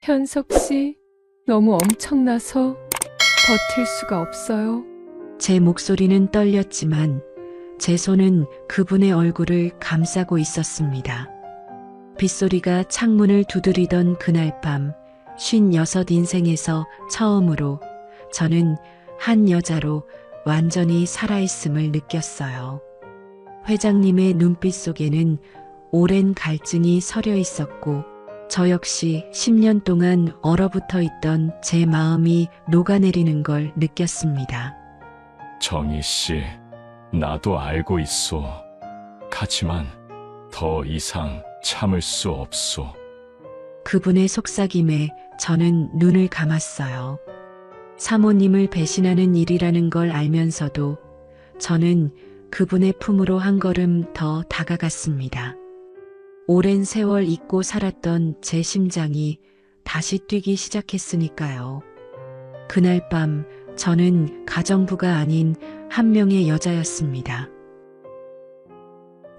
현석 씨, 너무 엄청나서 버틸 수가 없어요. 제 목소리는 떨렸지만 제 손은 그분의 얼굴을 감싸고 있었습니다. 빗소리가 창문을 두드리던 그날 밤, 56 인생에서 처음으로 저는 한 여자로 완전히 살아있음을 느꼈어요. 회장님의 눈빛 속에는 오랜 갈증이 서려 있었고, 저 역시 10년 동안 얼어붙어 있던 제 마음이 녹아내리는 걸 느꼈습니다. 정희 씨, 나도 알고 있소. 하지만 더 이상 참을 수 없소. 그분의 속삭임에 저는 눈을 감았어요. 사모님을 배신하는 일이라는 걸 알면서도 저는 그분의 품으로 한 걸음 더 다가갔습니다. 오랜 세월 잊고 살았던 제 심장이 다시 뛰기 시작했으니까요. 그날 밤 저는 가정부가 아닌 한 명의 여자였습니다.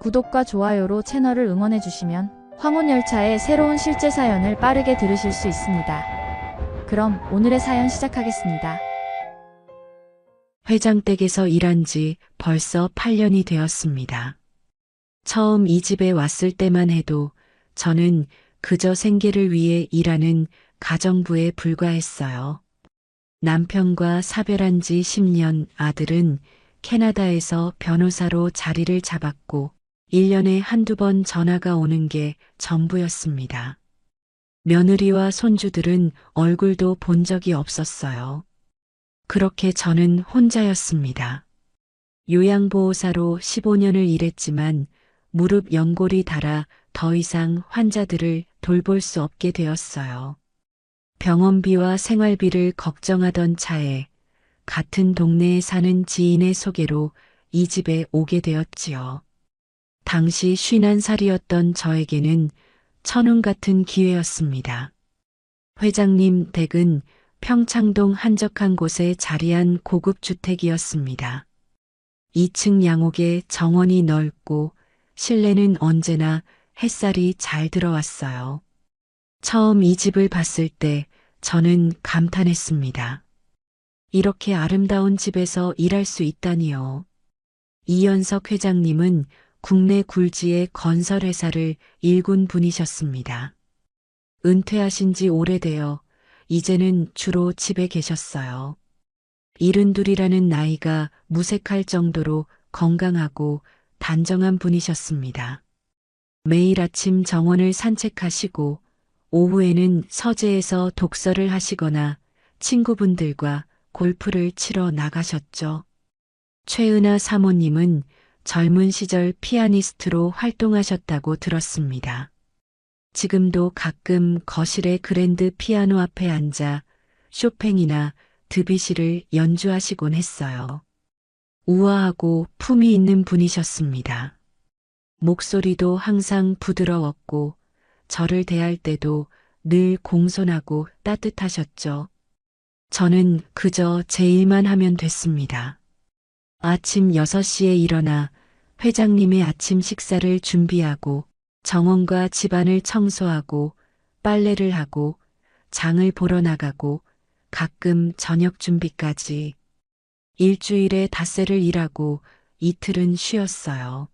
구독과 좋아요로 채널을 응원해 주시면 황혼열차의 새로운 실제 사연을 빠르게 들으실 수 있습니다. 그럼 오늘의 사연 시작하겠습니다. 회장댁에서 일한 지 벌써 8년이 되었습니다. 처음 이 집에 왔을 때만 해도 저는 그저 생계를 위해 일하는 가정부에 불과했어요. 남편과 사별한 지 10년, 아들은 캐나다에서 변호사로 자리를 잡았고 1년에 한두 번 전화가 오는 게 전부였습니다. 며느리와 손주들은 얼굴도 본 적이 없었어요. 그렇게 저는 혼자였습니다. 요양보호사로 15년을 일했지만 무릎 연골이 닳아 더 이상 환자들을 돌볼 수 없게 되었어요. 병원비와 생활비를 걱정하던 차에 같은 동네에 사는 지인의 소개로 이 집에 오게 되었지요. 당시 51살이었던 저에게는 천운 같은 기회였습니다. 회장님 댁은 평창동 한적한 곳에 자리한 고급 주택이었습니다. 2층 양옥에 정원이 넓고 실내는 언제나 햇살이 잘 들어왔어요. 처음 이 집을 봤을 때 저는 감탄했습니다. 이렇게 아름다운 집에서 일할 수 있다니요. 이연석 회장님은 국내 굴지의 건설회사를 일군 분이셨습니다. 은퇴하신 지 오래되어 이제는 주로 집에 계셨어요. 72이라는 나이가 무색할 정도로 건강하고 단정한 분이셨습니다. 매일 아침 정원을 산책하시고 오후에는 서재에서 독서를 하시거나 친구분들과 골프를 치러 나가셨죠. 최은아 사모님은 젊은 시절 피아니스트로 활동하셨다고 들었습니다. 지금도 가끔 거실의 그랜드 피아노 앞에 앉아 쇼팽이나 드뷔시를 연주하시곤 했어요. 우아하고 품이 있는 분이셨습니다. 목소리도 항상 부드러웠고 저를 대할 때도 늘 공손하고 따뜻하셨죠. 저는 그저 제 일만 하면 됐습니다. 아침 6시에 일어나 회장님의 아침 식사를 준비하고 정원과 집안을 청소하고 빨래를 하고 장을 보러 나가고 가끔 저녁 준비까지 일주일에 닷새를 일하고 이틀은 쉬었어요.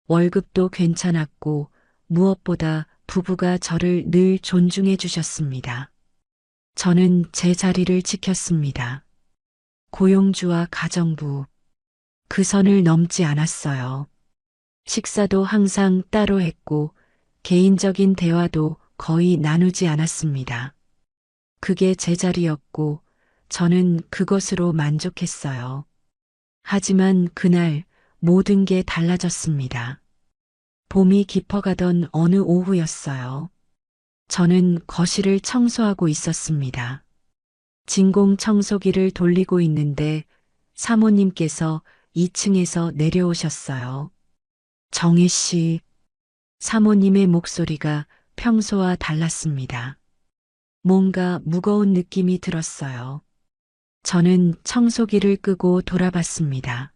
월급도 괜찮았고 무엇보다 부부가 저를 늘 존중해 주셨습니다. 저는 제 자리를 지켰습니다. 고용주와 가정부, 그 선을 넘지 않았어요. 식사도 항상 따로 했고 개인적인 대화도 거의 나누지 않았습니다. 그게 제 자리였고 저는 그것으로 만족했어요. 하지만 그날 모든 게 달라졌습니다. 봄이 깊어가던 어느 오후였어요. 저는 거실을 청소하고 있었습니다. 진공 청소기를 돌리고 있는데 사모님께서 2층에서 내려오셨어요. 정희 씨, 사모님의 목소리가 평소와 달랐습니다. 뭔가 무거운 느낌이 들었어요. 저는 청소기를 끄고 돌아봤습니다.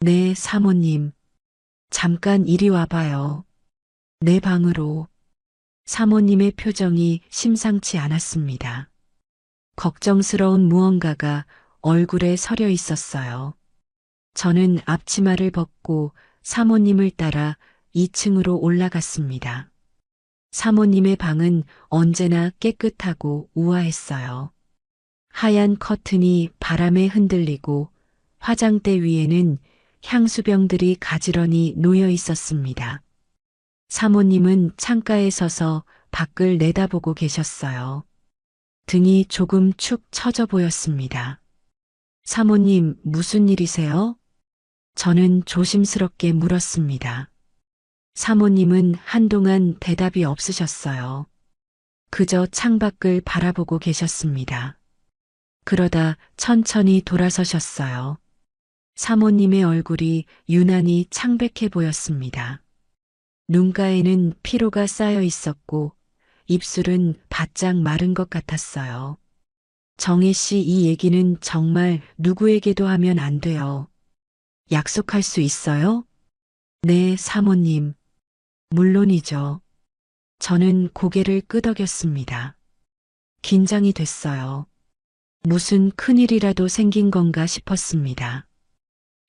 네, 사모님. 잠깐 이리 와봐요. 내 방으로. 사모님의 표정이 심상치 않았습니다. 걱정스러운 무언가가 얼굴에 서려 있었어요. 저는 앞치마를 벗고 사모님을 따라 2층으로 올라갔습니다. 사모님의 방은 언제나 깨끗하고 우아했어요. 하얀 커튼이 바람에 흔들리고 화장대 위에는 향수병들이 가지런히 놓여 있었습니다. 사모님은 창가에 서서 밖을 내다보고 계셨어요. 등이 조금 축 처져 보였습니다. 사모님, 무슨 일이세요? 저는 조심스럽게 물었습니다. 사모님은 한동안 대답이 없으셨어요. 그저 창밖을 바라보고 계셨습니다. 그러다 천천히 돌아서셨어요. 사모님의 얼굴이 유난히 창백해 보였습니다. 눈가에는 피로가 쌓여 있었고 입술은 바짝 마른 것 같았어요. 정혜 씨, 이 얘기는 정말 누구에게도 하면 안 돼요. 약속할 수 있어요? 네, 사모님. 물론이죠. 저는 고개를 끄덕였습니다. 긴장이 됐어요. 무슨 큰일이라도 생긴 건가 싶었습니다.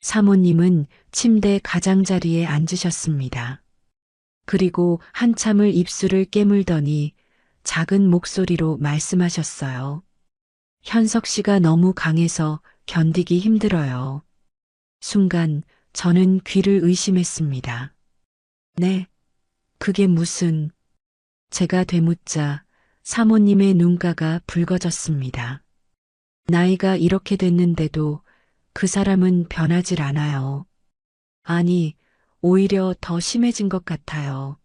사모님은 침대 가장자리에 앉으셨습니다. 그리고 한참을 입술을 깨물더니 작은 목소리로 말씀하셨어요. 현석 씨가 너무 강해서 견디기 힘들어요. 순간 저는 귀를 의심했습니다. 네, 그게 무슨... 제가 되묻자 사모님의 눈가가 붉어졌습니다. 나이가 이렇게 됐는데도 그 사람은 변하질 않아요. 아니, 오히려 더 심해진 것 같아요.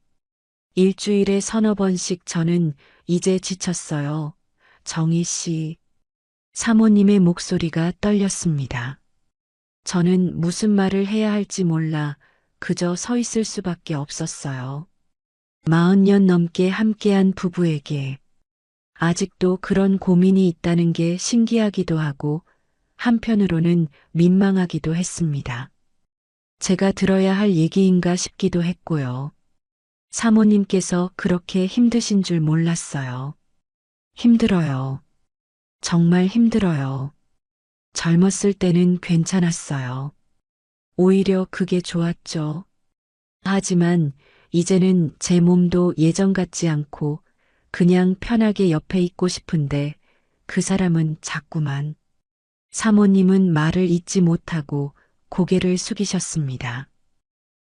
일주일에 서너 번씩 저는 이제 지쳤어요. 정희 씨. 사모님의 목소리가 떨렸습니다. 저는 무슨 말을 해야 할지 몰라 그저 서 있을 수밖에 없었어요. 40년 넘게 함께한 부부에게 아직도 그런 고민이 있다는 게 신기하기도 하고 한편으로는 민망하기도 했습니다. 제가 들어야 할 얘기인가 싶기도 했고요. 사모님께서 그렇게 힘드신 줄 몰랐어요. 힘들어요. 정말 힘들어요. 젊었을 때는 괜찮았어요. 오히려 그게 좋았죠. 하지만 이제는 제 몸도 예전 같지 않고 그냥 편하게 옆에 있고 싶은데 그 사람은 자꾸만. 사모님은 말을 잇지 못하고 고개를 숙이셨습니다.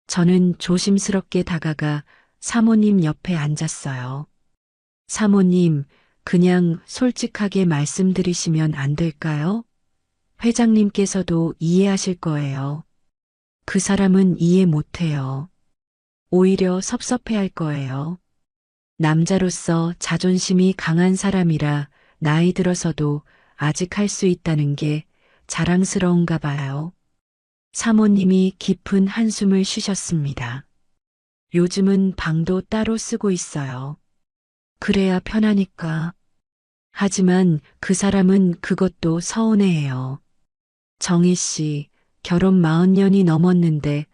저는 조심스럽게 다가가 사모님 옆에 앉았어요. 사모님, 그냥 솔직하게 말씀드리시면 안 될까요? 회장님께서도 이해하실 거예요. 그 사람은 이해 못해요. 오히려 섭섭해할 거예요. 남자로서 자존심이 강한 사람이라 나이 들어서도 아직 할 수 있다는 게 자랑스러운가 봐요. 사모님이 깊은 한숨을 쉬셨습니다. 요즘은 방도 따로 쓰고 있어요. 그래야 편하니까. 하지만 그 사람은 그것도 서운해해요. 정희 씨, 결혼 40년이 넘었는데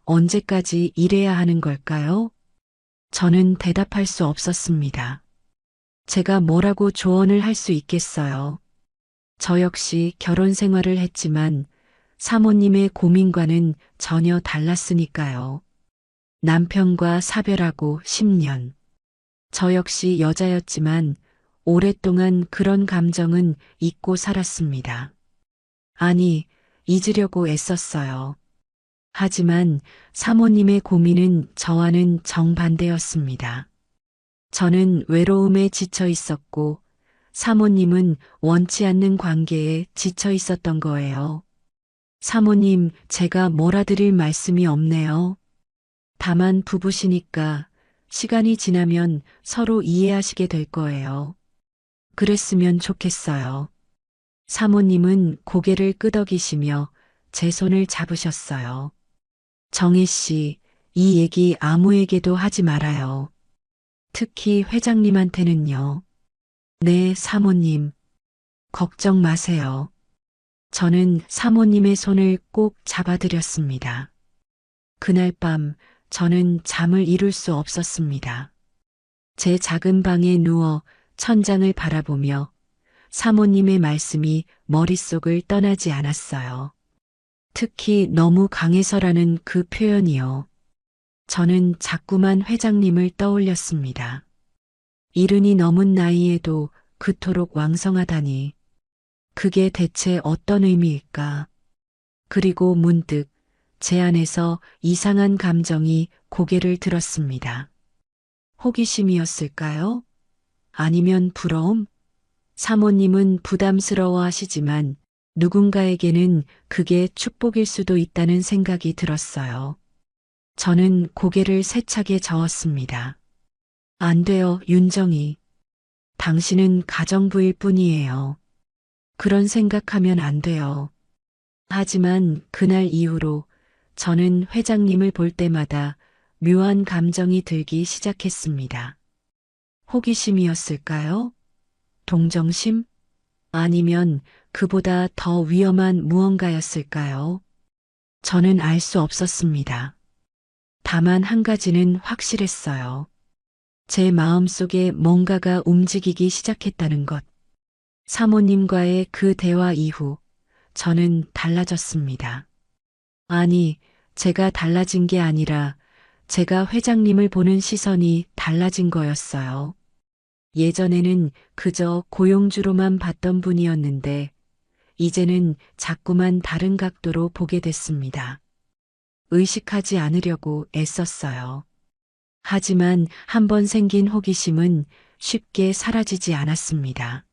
언제까지 이래야 하는 걸까요? 저는 대답할 수 없었습니다. 제가 뭐라고 조언을 할 수 있겠어요. 저 역시 결혼 생활을 했지만 사모님의 고민과는 전혀 달랐으니까요. 남편과 사별하고 10년. 저 역시 여자였지만 오랫동안 그런 감정은 잊고 살았습니다. 아니, 잊으려고 애썼어요. 하지만 사모님의 고민은 저와는 정반대였습니다. 저는 외로움에 지쳐 있었고 사모님은 원치 않는 관계에 지쳐 있었던 거예요. 사모님, 제가 몰아드릴 말씀이 없네요. 다만 부부시니까 시간이 지나면 서로 이해하시게 될 거예요. 그랬으면 좋겠어요. 사모님은 고개를 끄덕이시며 제 손을 잡으셨어요. 정희 씨, 이 얘기 아무에게도 하지 말아요. 특히 회장님한테는요. 네, 사모님. 걱정 마세요. 저는 사모님의 손을 꼭 잡아드렸습니다. 그날 밤 저는 잠을 이룰 수 없었습니다. 제 작은 방에 누워 천장을 바라보며 사모님의 말씀이 머릿속을 떠나지 않았어요. 특히 너무 강해서라는 그 표현이요. 저는 자꾸만 회장님을 떠올렸습니다. 이른이 넘은 나이에도 그토록 왕성하다니. 그게 대체 어떤 의미일까? 그리고 문득 제 안에서 이상한 감정이 고개를 들었습니다. 호기심이었을까요? 아니면 부러움? 사모님은 부담스러워 하시지만 누군가에게는 그게 축복일 수도 있다는 생각이 들었어요. 저는 고개를 세차게 저었습니다. 안 돼요, 윤정이. 당신은 가정부일 뿐이에요. 그런 생각하면 안 돼요. 하지만 그날 이후로 저는 회장님을 볼 때마다 묘한 감정이 들기 시작했습니다. 호기심이었을까요? 동정심? 아니면 그보다 더 위험한 무언가였을까요? 저는 알 수 없었습니다. 다만 한 가지는 확실했어요. 제 마음속에 뭔가가 움직이기 시작했다는 것. 사모님과의 그 대화 이후 저는 달라졌습니다. 아니, 제가 달라진 게 아니라 제가 회장님을 보는 시선이 달라진 거였어요. 예전에는 그저 고용주로만 봤던 분이었는데 이제는 자꾸만 다른 각도로 보게 됐습니다. 의식하지 않으려고 애썼어요. 하지만 한번 생긴 호기심은 쉽게 사라지지 않았습니다.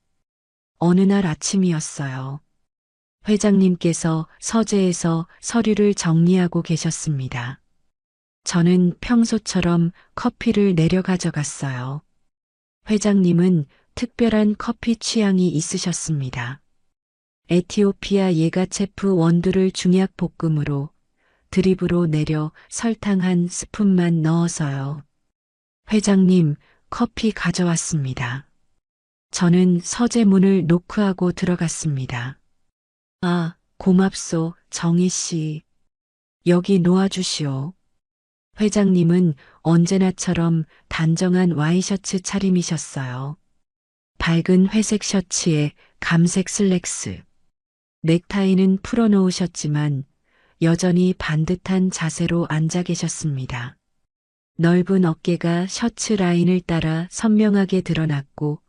어느 날 아침이었어요. 회장님께서 서재에서 서류를 정리하고 계셨습니다. 저는 평소처럼 커피를 내려 가져갔어요. 회장님은 특별한 커피 취향이 있으셨습니다. 에티오피아 예가체프 원두를 중약 볶음으로 드립으로 내려 설탕 한 스푼만 넣어서요. 회장님, 커피 가져왔습니다. 저는 서재 문을 노크하고 들어갔습니다. 아, 고맙소, 정희 씨. 여기 놓아주시오. 회장님은 언제나처럼 단정한 와이셔츠 차림이셨어요. 밝은 회색 셔츠에 감색 슬랙스. 넥타이는 풀어놓으셨지만 여전히 반듯한 자세로 앉아 계셨습니다. 넓은 어깨가 셔츠 라인을 따라 선명하게 드러났고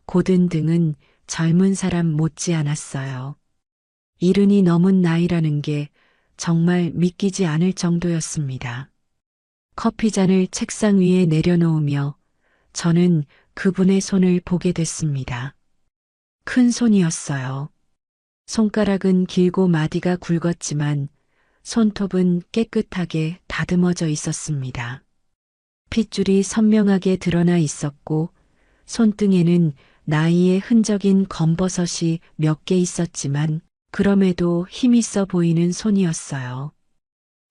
고든 등은 젊은 사람 못지 않았어요. 이른이 넘은 나이라는 게 정말 믿기지 않을 정도였습니다. 커피잔을 책상 위에 내려놓으며 저는 그분의 손을 보게 됐습니다. 큰 손이었어요. 손가락은 길고 마디가 굵었지만 손톱은 깨끗하게 다듬어져 있었습니다. 핏줄이 선명하게 드러나 있었고 손등에는 나이의 흔적인 검버섯이 몇 개 있었지만 그럼에도 힘있어 보이는 손이었어요.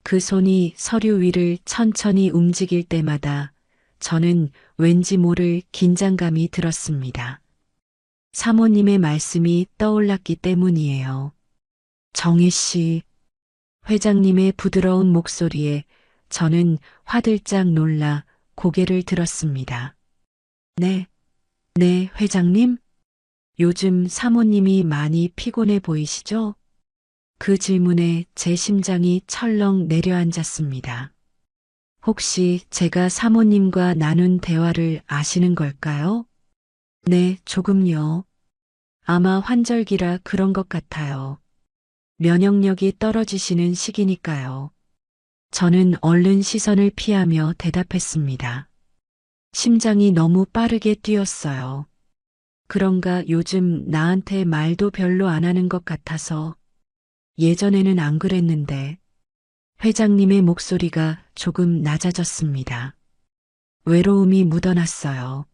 그 손이 서류 위를 천천히 움직일 때마다 저는 왠지 모를 긴장감이 들었습니다. 사모님의 말씀이 떠올랐기 때문이에요. 정희 씨, 회장님의 부드러운 목소리에 저는 화들짝 놀라 고개를 들었습니다. 네, 회장님? 요즘 사모님이 많이 피곤해 보이시죠? 그 질문에 제 심장이 철렁 내려앉았습니다. 혹시 제가 사모님과 나눈 대화를 아시는 걸까요? 네, 조금요. 아마 환절기라 그런 것 같아요. 면역력이 떨어지시는 시기니까요. 저는 얼른 시선을 피하며 대답했습니다. 심장이 너무 빠르게 뛰었어요. 그런가 요즘 나한테 말도 별로 안 하는 것 같아서 예전에는 안 그랬는데 회장님의 목소리가 조금 낮아졌습니다. 외로움이 묻어났어요.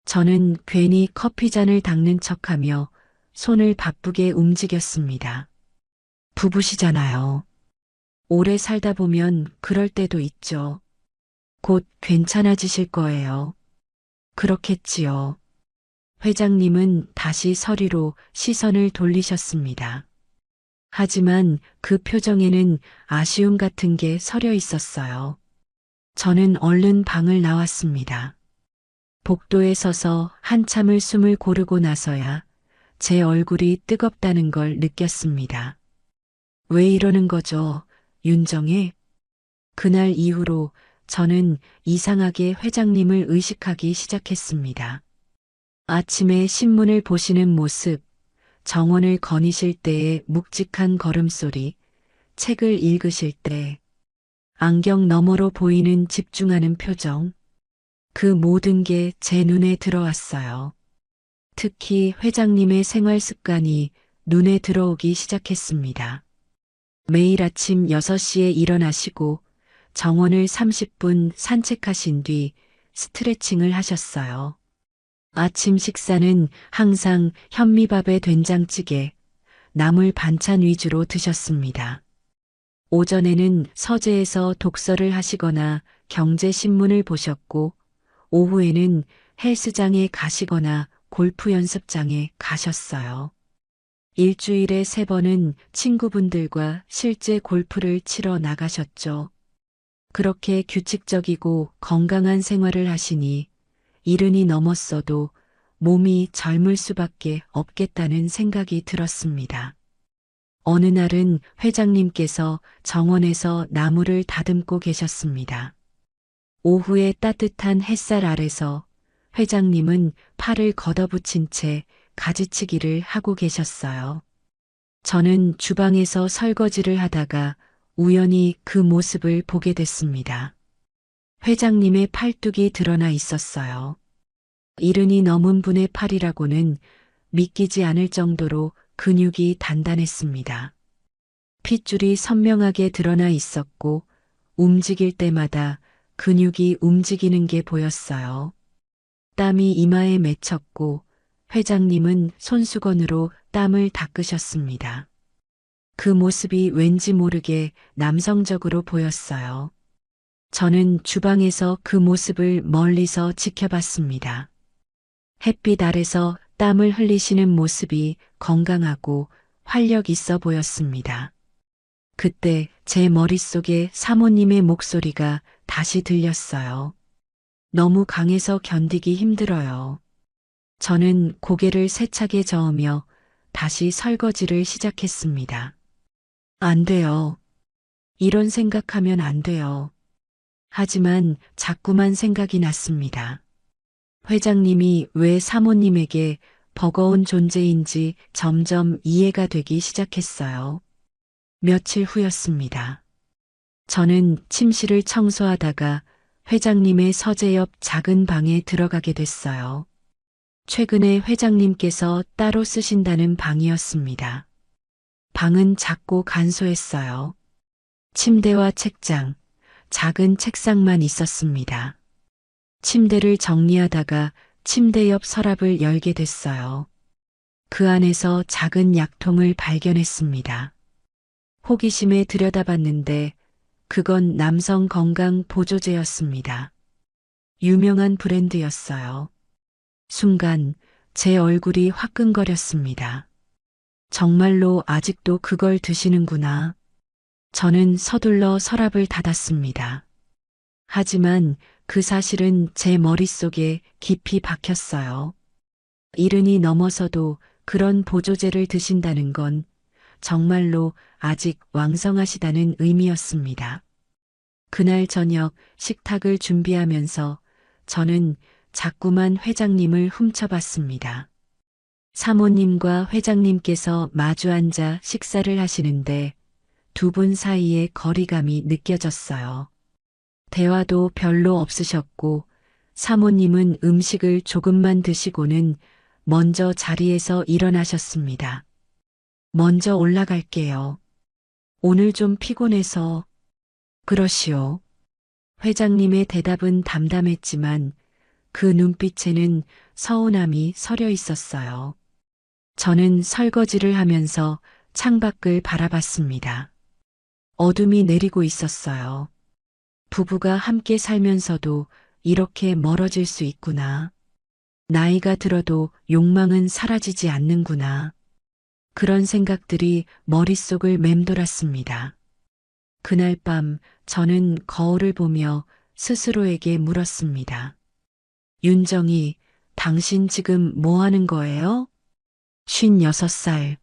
저는 괜히 커피잔을 닦는 척하며 손을 바쁘게 움직였습니다. 부부시잖아요. 오래 살다 보면 그럴 때도 있죠. 곧 괜찮아지실 거예요. 그렇겠지요. 회장님은 다시 서류로 시선을 돌리셨습니다. 하지만 그 표정에는 아쉬움 같은 게 서려 있었어요. 저는 얼른 방을 나왔습니다. 복도에 서서 한참을 숨을 고르고 나서야 제 얼굴이 뜨겁다는 걸 느꼈습니다. 왜 이러는 거죠, 윤정혜? 그날 이후로 저는 이상하게 회장님을 의식하기 시작했습니다. 아침에 신문을 보시는 모습, 정원을 거니실 때의 묵직한 걸음소리, 책을 읽으실 때 안경 너머로 보이는 집중하는 표정, 그 모든 게 제 눈에 들어왔어요. 특히 회장님의 생활 습관이 눈에 들어오기 시작했습니다. 매일 아침 6시에 일어나시고 정원을 30분 산책하신 뒤 스트레칭을 하셨어요. 아침 식사는 항상 현미밥에 된장찌개, 나물 반찬 위주로 드셨습니다. 오전에는 서재에서 독서를 하시거나 경제신문을 보셨고, 오후에는 헬스장에 가시거나 골프 연습장에 가셨어요. 일주일에 3번은 친구분들과 실제 골프를 치러 나가셨죠. 그렇게 규칙적이고 건강한 생활을 하시니 70이 넘었어도 몸이 젊을 수밖에 없겠다는 생각이 들었습니다. 어느 날은 회장님께서 정원에서 나무를 다듬고 계셨습니다. 오후에 따뜻한 햇살 아래서 회장님은 팔을 걷어붙인 채 가지치기를 하고 계셨어요. 저는 주방에서 설거지를 하다가 우연히 그 모습을 보게 됐습니다. 회장님의 팔뚝이 드러나 있었어요. 70이 넘은 분의 팔이라고는 믿기지 않을 정도로 근육이 단단했습니다. 핏줄이 선명하게 드러나 있었고 움직일 때마다 근육이 움직이는 게 보였어요. 땀이 이마에 맺혔고 회장님은 손수건으로 땀을 닦으셨습니다. 그 모습이 왠지 모르게 남성적으로 보였어요. 저는 주방에서 그 모습을 멀리서 지켜봤습니다. 햇빛 아래서 땀을 흘리시는 모습이 건강하고 활력 있어 보였습니다. 그때 제 머릿속에 사모님의 목소리가 다시 들렸어요. 너무 강해서 견디기 힘들어요. 저는 고개를 세차게 저으며 다시 설거지를 시작했습니다. 안 돼요. 이런 생각하면 안 돼요. 하지만 자꾸만 생각이 났습니다. 회장님이 왜 사모님에게 버거운 존재인지 점점 이해가 되기 시작했어요. 며칠 후였습니다. 저는 침실을 청소하다가 회장님의 서재 옆 작은 방에 들어가게 됐어요. 최근에 회장님께서 따로 쓰신다는 방이었습니다. 방은 작고 간소했어요. 침대와 책장, 작은 책상만 있었습니다. 침대를 정리하다가 침대 옆 서랍을 열게 됐어요. 그 안에서 작은 약통을 발견했습니다. 호기심에 들여다봤는데 그건 남성 건강 보조제였습니다. 유명한 브랜드였어요. 순간 제 얼굴이 화끈거렸습니다. 정말로 아직도 그걸 드시는구나. 저는 서둘러 서랍을 닫았습니다. 하지만 그 사실은 제 머릿속에 깊이 박혔어요. 70이 넘어서도 그런 보조제를 드신다는 건 정말로 아직 왕성하시다는 의미였습니다. 그날 저녁 식탁을 준비하면서 저는 자꾸만 회장님을 훔쳐봤습니다. 사모님과 회장님께서 마주 앉아 식사를 하시는데 두 분 사이에 거리감이 느껴졌어요. 대화도 별로 없으셨고 사모님은 음식을 조금만 드시고는 먼저 자리에서 일어나셨습니다. 먼저 올라갈게요. 오늘 좀 피곤해서. 그러시오. 회장님의 대답은 담담했지만 그 눈빛에는 서운함이 서려 있었어요. 저는 설거지를 하면서 창밖을 바라봤습니다. 어둠이 내리고 있었어요. 부부가 함께 살면서도 이렇게 멀어질 수 있구나. 나이가 들어도 욕망은 사라지지 않는구나. 그런 생각들이 머릿속을 맴돌았습니다. 그날 밤 저는 거울을 보며 스스로에게 물었습니다. 윤정이, 당신 지금 뭐 하는 거예요? 56살.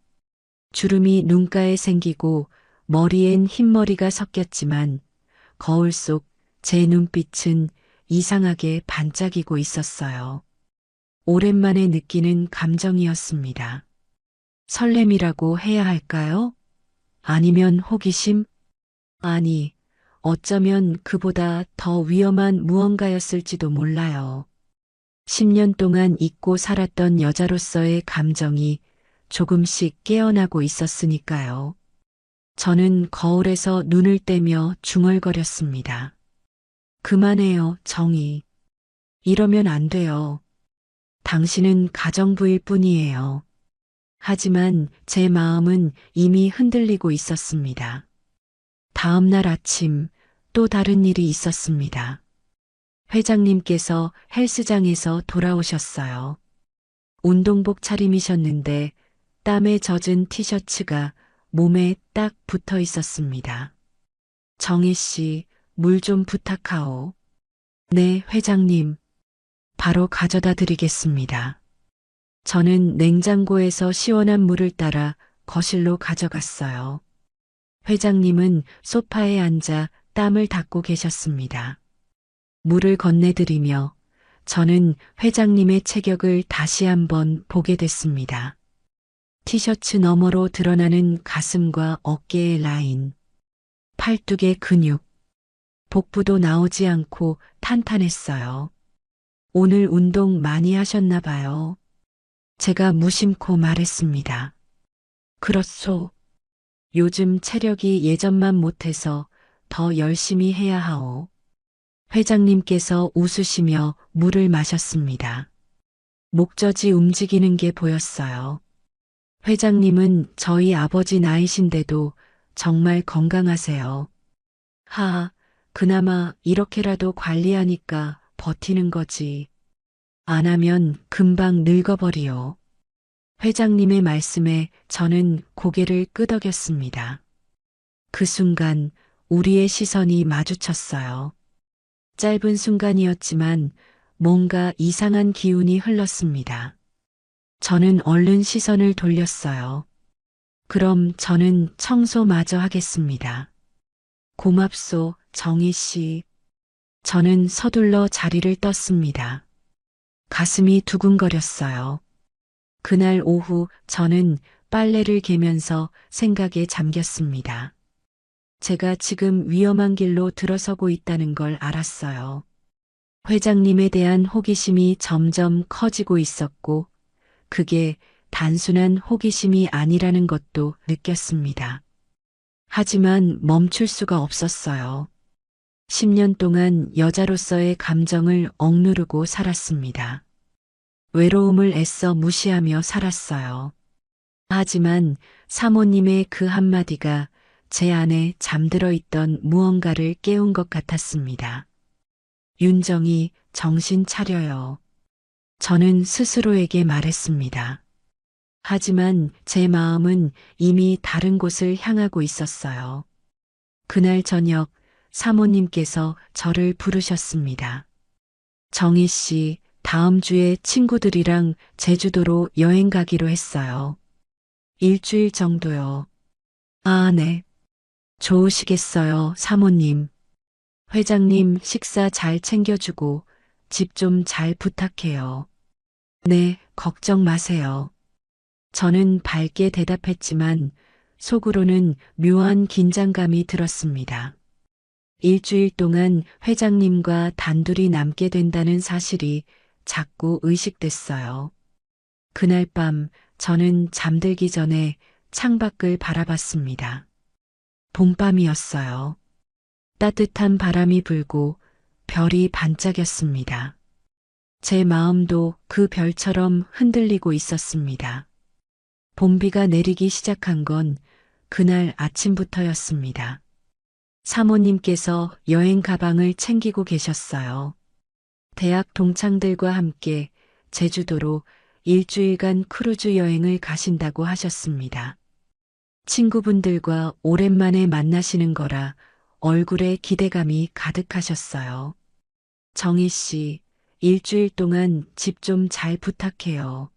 주름이 눈가에 생기고 머리엔 흰머리가 섞였지만 거울 속 제 눈빛은 이상하게 반짝이고 있었어요. 오랜만에 느끼는 감정이었습니다. 설렘이라고 해야 할까요? 아니면 호기심? 아니, 어쩌면 그보다 더 위험한 무언가였을지도 몰라요. 10년 동안 잊고 살았던 여자로서의 감정이 조금씩 깨어나고 있었으니까요. 저는 거울에서 눈을 떼며 중얼거렸습니다. 그만해요, 정희. 이러면 안 돼요. 당신은 가정부일 뿐이에요. 하지만 제 마음은 이미 흔들리고 있었습니다. 다음 날 아침 또 다른 일이 있었습니다. 회장님께서 헬스장에서 돌아오셨어요. 운동복 차림이셨는데 땀에 젖은 티셔츠가 몸에 딱 붙어 있었습니다. 정희 씨, 물 좀 부탁하오. 네, 회장님. 바로 가져다 드리겠습니다. 저는 냉장고에서 시원한 물을 따라 거실로 가져갔어요. 회장님은 소파에 앉아 땀을 닦고 계셨습니다. 물을 건네드리며 저는 회장님의 체격을 다시 한번 보게 됐습니다. 티셔츠 너머로 드러나는 가슴과 어깨의 라인, 팔뚝의 근육, 복부도 나오지 않고 탄탄했어요. 오늘 운동 많이 하셨나 봐요. 제가 무심코 말했습니다. 그렇소. 요즘 체력이 예전만 못해서 더 열심히 해야 하오. 회장님께서 웃으시며 물을 마셨습니다. 목젖이 움직이는 게 보였어요. 회장님은 저희 아버지 나이신데도 정말 건강하세요. 하하, 그나마 이렇게라도 관리하니까 버티는 거지. 안 하면 금방 늙어버리요. 회장님의 말씀에 저는 고개를 끄덕였습니다. 그 순간 우리의 시선이 마주쳤어요. 짧은 순간이었지만 뭔가 이상한 기운이 흘렀습니다. 저는 얼른 시선을 돌렸어요. 그럼 저는 청소마저 하겠습니다. 고맙소, 정희 씨. 저는 서둘러 자리를 떴습니다. 가슴이 두근거렸어요. 그날 오후 저는 빨래를 개면서 생각에 잠겼습니다. 제가 지금 위험한 길로 들어서고 있다는 걸 알았어요. 회장님에 대한 호기심이 점점 커지고 있었고, 그게 단순한 호기심이 아니라는 것도 느꼈습니다. 하지만 멈출 수가 없었어요. 10년 동안 여자로서의 감정을 억누르고 살았습니다. 외로움을 애써 무시하며 살았어요. 하지만 사모님의 그 한마디가 제 안에 잠들어 있던 무언가를 깨운 것 같았습니다. 윤정이, 정신 차려요. 저는 스스로에게 말했습니다. 하지만 제 마음은 이미 다른 곳을 향하고 있었어요. 그날 저녁 사모님께서 저를 부르셨습니다. 정희 씨, 다음 주에 친구들이랑 제주도로 여행 가기로 했어요. 일주일 정도요. 아, 네. 좋으시겠어요, 사모님. 회장님 식사 잘 챙겨주고 집 좀 잘 부탁해요. 네, 걱정 마세요. 저는 밝게 대답했지만 속으로는 묘한 긴장감이 들었습니다. 일주일 동안 회장님과 단둘이 남게 된다는 사실이 자꾸 의식됐어요. 그날 밤 저는 잠들기 전에 창밖을 바라봤습니다. 봄밤이었어요. 따뜻한 바람이 불고 별이 반짝였습니다. 제 마음도 그 별처럼 흔들리고 있었습니다. 봄비가 내리기 시작한 건 그날 아침부터였습니다. 사모님께서 여행 가방을 챙기고 계셨어요. 대학 동창들과 함께 제주도로 일주일간 크루즈 여행을 가신다고 하셨습니다. 친구분들과 오랜만에 만나시는 거라 얼굴에 기대감이 가득하셨어요. 정희 씨, 일주일 동안 집 좀 잘 부탁해요.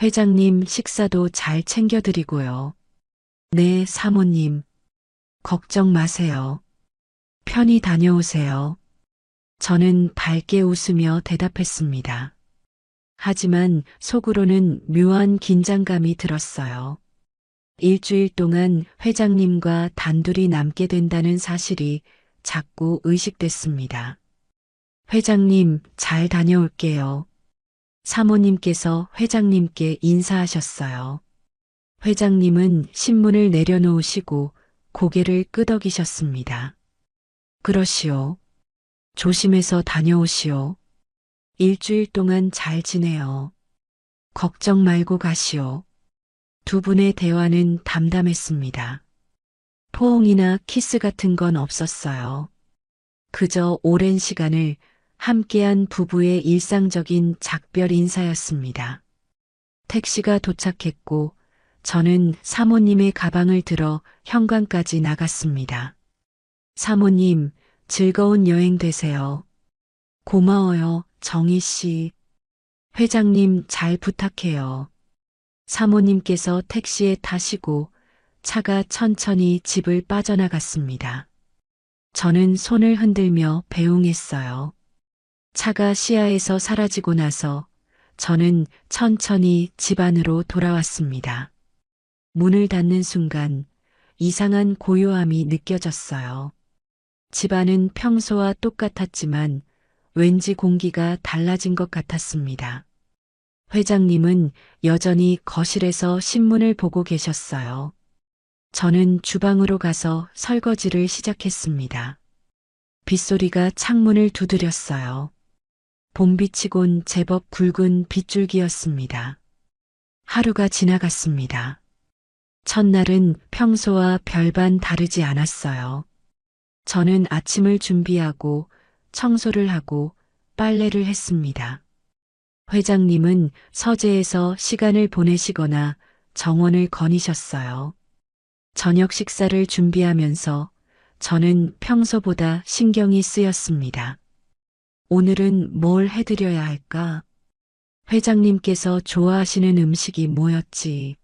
회장님 식사도 잘 챙겨드리고요. 네, 사모님. 걱정 마세요. 편히 다녀오세요. 저는 밝게 웃으며 대답했습니다. 하지만 속으로는 묘한 긴장감이 들었어요. 일주일 동안 회장님과 단둘이 남게 된다는 사실이 자꾸 의식됐습니다. 회장님, 잘 다녀올게요. 사모님께서 회장님께 인사하셨어요. 회장님은 신문을 내려놓으시고 고개를 끄덕이셨습니다. 그러시오. 조심해서 다녀오시오. 일주일 동안 잘 지내요. 걱정 말고 가시오. 두 분의 대화는 담담했습니다. 포옹이나 키스 같은 건 없었어요. 그저 오랜 시간을 함께한 부부의 일상적인 작별 인사였습니다. 택시가 도착했고 저는 사모님의 가방을 들어 현관까지 나갔습니다. 사모님, 즐거운 여행 되세요. 고마워요, 정희 씨. 회장님 잘 부탁해요. 사모님께서 택시에 타시고 차가 천천히 집을 빠져나갔습니다. 저는 손을 흔들며 배웅했어요. 차가 시야에서 사라지고 나서 저는 천천히 집 안으로 돌아왔습니다. 문을 닫는 순간 이상한 고요함이 느껴졌어요. 집안은 평소와 똑같았지만 왠지 공기가 달라진 것 같았습니다. 회장님은 여전히 거실에서 신문을 보고 계셨어요. 저는 주방으로 가서 설거지를 시작했습니다. 빗소리가 창문을 두드렸어요. 봄비치곤 제법 굵은 빗줄기였습니다. 하루가 지나갔습니다. 첫날은 평소와 별반 다르지 않았어요. 저는 아침을 준비하고 청소를 하고 빨래를 했습니다. 회장님은 서재에서 시간을 보내시거나 정원을 거니셨어요. 저녁 식사를 준비하면서 저는 평소보다 신경이 쓰였습니다. 오늘은 뭘 해드려야 할까? 회장님께서 좋아하시는 음식이 뭐였지?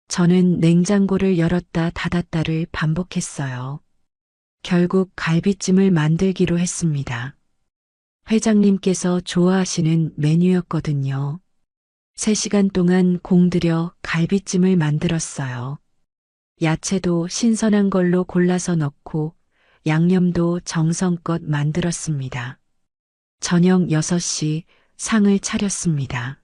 저는 냉장고를 열었다 닫았다를 반복했어요. 결국 갈비찜을 만들기로 했습니다. 회장님께서 좋아하시는 메뉴였거든요. 3시간 동안 공들여 갈비찜을 만들었어요. 야채도 신선한 걸로 골라서 넣고 양념도 정성껏 만들었습니다. 저녁 6시 상을 차렸습니다.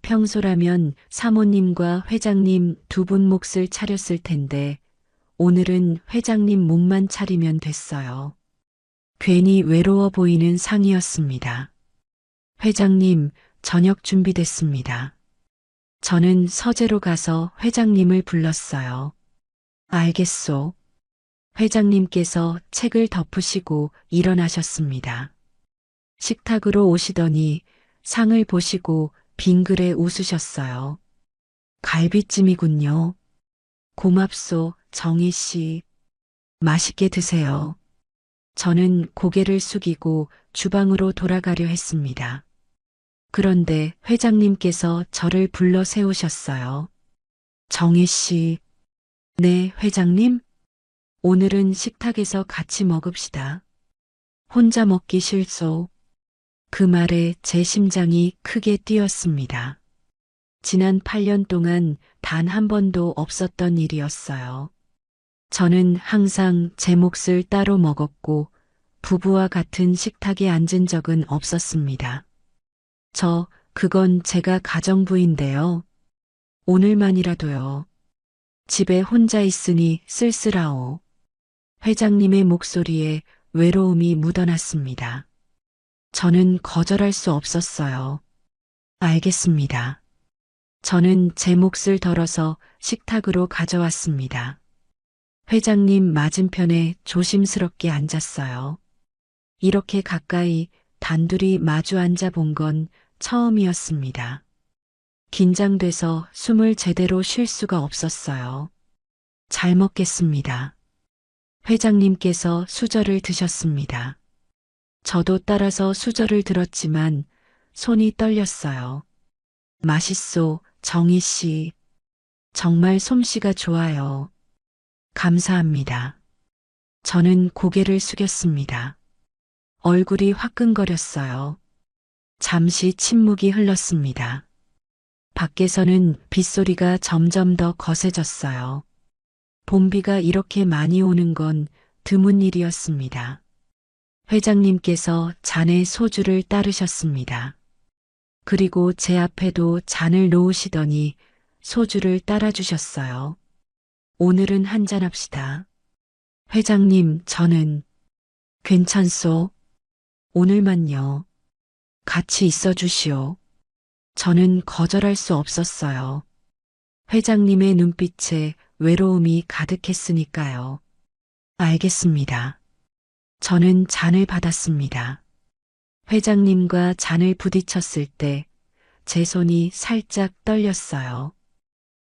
평소라면 사모님과 회장님 두 분 몫을 차렸을 텐데 오늘은 회장님 몸만 차리면 됐어요. 괜히 외로워 보이는 상이었습니다. 회장님, 저녁 준비됐습니다. 저는 서재로 가서 회장님을 불렀어요. 알겠소. 회장님께서 책을 덮으시고 일어나셨습니다. 식탁으로 오시더니 상을 보시고 빙그레 웃으셨어요. 갈비찜이군요. 고맙소, 정희 씨. 맛있게 드세요. 저는 고개를 숙이고 주방으로 돌아가려 했습니다. 그런데 회장님께서 저를 불러 세우셨어요. 정희 씨. 네, 회장님? 오늘은 식탁에서 같이 먹읍시다. 혼자 먹기 싫소. 그 말에 제 심장이 크게 뛰었습니다. 지난 8년 동안 단 한 번도 없었던 일이었어요. 저는 항상 제 몫을 따로 먹었고 부부와 같은 식탁에 앉은 적은 없었습니다. 그건 제가 가정부인데요. 오늘만이라도요. 집에 혼자 있으니 쓸쓸하오. 회장님의 목소리에 외로움이 묻어났습니다. 저는 거절할 수 없었어요. 알겠습니다. 저는 제 몫을 덜어서 식탁으로 가져왔습니다. 회장님 맞은편에 조심스럽게 앉았어요. 이렇게 가까이 단둘이 마주 앉아 본 건 처음이었습니다. 긴장돼서 숨을 제대로 쉴 수가 없었어요. 잘 먹겠습니다. 회장님께서 수저를 드셨습니다. 저도 따라서 수저를 들었지만 손이 떨렸어요. 맛있소, 정희 씨. 정말 솜씨가 좋아요. 감사합니다. 저는 고개를 숙였습니다. 얼굴이 화끈거렸어요. 잠시 침묵이 흘렀습니다. 밖에서는 빗소리가 점점 더 거세졌어요. 봄비가 이렇게 많이 오는 건 드문 일이었습니다. 회장님께서 잔에 소주를 따르셨습니다. 그리고 제 앞에도 잔을 놓으시더니 소주를 따라주셨어요. 오늘은 한잔합시다. 회장님, 저는 괜찮소. 오늘만요. 같이 있어 주시오. 저는 거절할 수 없었어요. 회장님의 눈빛에 외로움이 가득했으니까요. 알겠습니다. 저는 잔을 받았습니다. 회장님과 잔을 부딪혔을 때 제 손이 살짝 떨렸어요.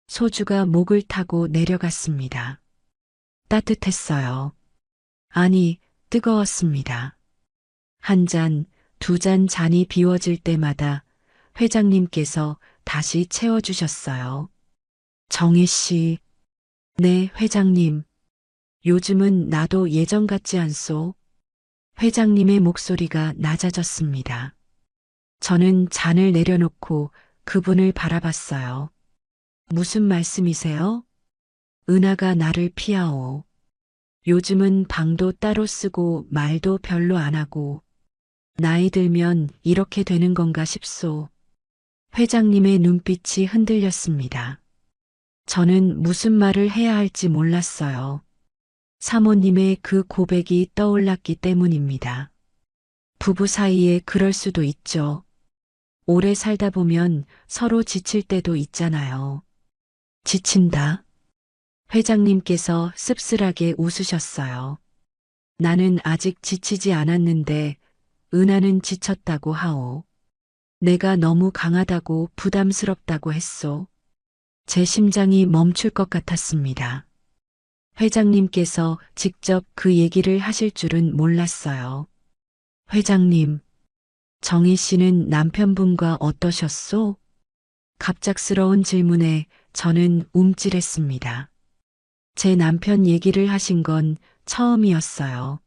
소주가 목을 타고 내려갔습니다. 따뜻했어요. 아니, 뜨거웠습니다. 한 잔, 두 잔 잔이 비워질 때마다 회장님께서 다시 채워주셨어요. 정희 씨. 네, 회장님. 요즘은 나도 예전 같지 않소? 회장님의 목소리가 낮아졌습니다. 저는 잔을 내려놓고 그분을 바라봤어요. 무슨 말씀이세요? 은하가 나를 피하오. 요즘은 방도 따로 쓰고 말도 별로 안 하고 나이 들면 이렇게 되는 건가 싶소. 회장님의 눈빛이 흔들렸습니다. 저는 무슨 말을 해야 할지 몰랐어요. 사모님의 그 고백이 떠올랐기 때문입니다. 부부 사이에 그럴 수도 있죠. 오래 살다 보면 서로 지칠 때도 있잖아요. 지친다. 회장님께서 씁쓸하게 웃으셨어요. 나는 아직 지치지 않았는데 은하는 지쳤다고 하오. 내가 너무 강하다고 부담스럽다고 했소. 제 심장이 멈출 것 같았습니다. 회장님께서 직접 그 얘기를 하실 줄은 몰랐어요. 회장님, 정희 씨는 남편분과 어떠셨소? 갑작스러운 질문에 저는 움찔했습니다. 제 남편 얘기를 하신 건 처음이었어요.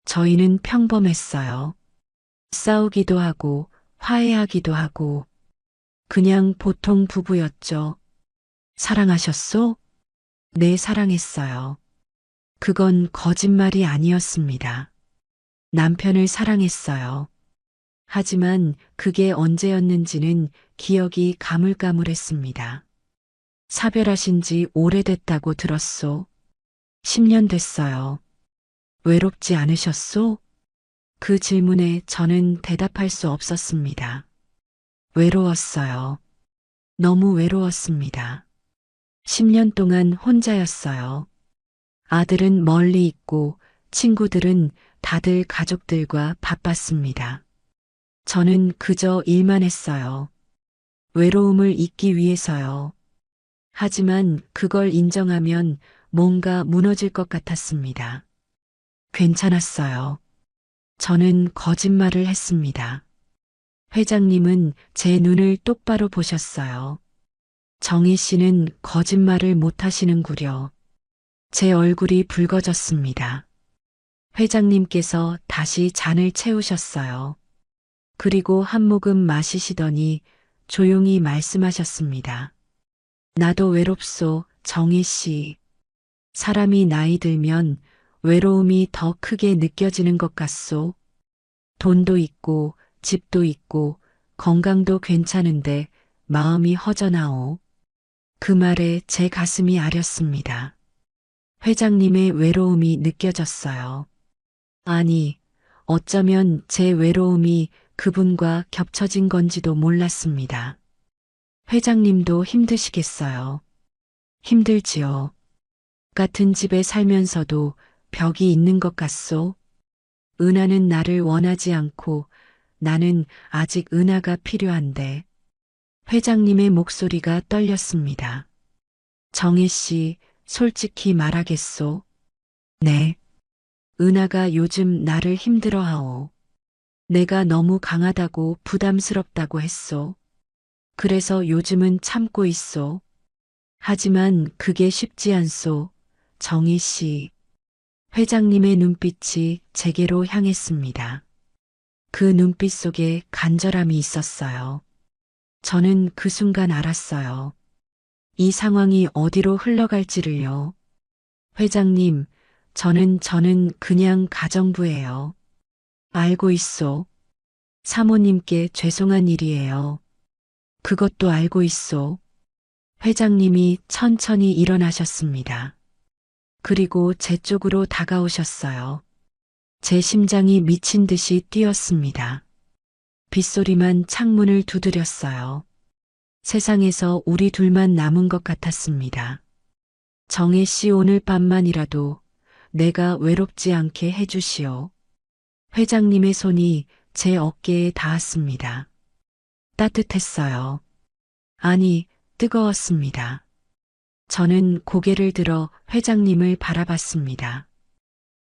저희는 평범했어요. 싸우기도 하고 화해하기도 하고 그냥 보통 부부였죠. 사랑하셨소? 네, 사랑했어요. 그건 거짓말이 아니었습니다. 남편을 사랑했어요. 하지만 그게 언제였는지는 기억이 가물가물했습니다. 사별하신 지 오래됐다고 들었소. 10년 됐어요. 외롭지 않으셨소? 그 질문에 저는 대답할 수 없었습니다. 외로웠어요. 너무 외로웠습니다. 10년 동안 혼자였어요. 아들은 멀리 있고 친구들은 다들 가족들과 바빴습니다. 저는 그저 일만 했어요. 외로움을 잊기 위해서요. 하지만 그걸 인정하면 뭔가 무너질 것 같았습니다. 괜찮았어요. 저는 거짓말을 했습니다. 회장님은 제 눈을 똑바로 보셨어요. 정희 씨는 거짓말을 못 하시는구려. 제 얼굴이 붉어졌습니다. 회장님께서 다시 잔을 채우셨어요. 그리고 한 모금 마시시더니 조용히 말씀하셨습니다. 나도 외롭소, 정희 씨. 사람이 나이 들면 외로움이 더 크게 느껴지는 것 같소. 돈도 있고 집도 있고 건강도 괜찮은데 마음이 허전하오. 그 말에 제 가슴이 아렸습니다. 회장님의 외로움이 느껴졌어요. 아니, 어쩌면 제 외로움이 그분과 겹쳐진 건지도 몰랐습니다. 회장님도 힘드시겠어요. 힘들지요. 같은 집에 살면서도 벽이 있는 것 같소. 은하는 나를 원하지 않고 나는 아직 은하가 필요한데. 회장님의 목소리가 떨렸습니다. 정희 씨, 솔직히 말하겠소? 네. 은하가 요즘 나를 힘들어하오. 내가 너무 강하다고 부담스럽다고 했소. 그래서 요즘은 참고 있소. 하지만 그게 쉽지 않소. 정희 씨. 회장님의 눈빛이 제게로 향했습니다. 그 눈빛 속에 간절함이 있었어요. 저는 그 순간 알았어요. 이 상황이 어디로 흘러갈지를요. 회장님, 저는 그냥 가정부예요. 알고 있소. 사모님께 죄송한 일이에요. 그것도 알고 있소. 회장님이 천천히 일어나셨습니다. 그리고 제 쪽으로 다가오셨어요. 제 심장이 미친 듯이 뛰었습니다. 빗소리만 창문을 두드렸어요. 세상에서 우리 둘만 남은 것 같았습니다. 정혜 씨 오늘 밤만이라도 내가 외롭지 않게 해주시오. 회장님의 손이 제 어깨에 닿았습니다. 따뜻했어요. 아니, 뜨거웠습니다. 저는 고개를 들어 회장님을 바라봤습니다.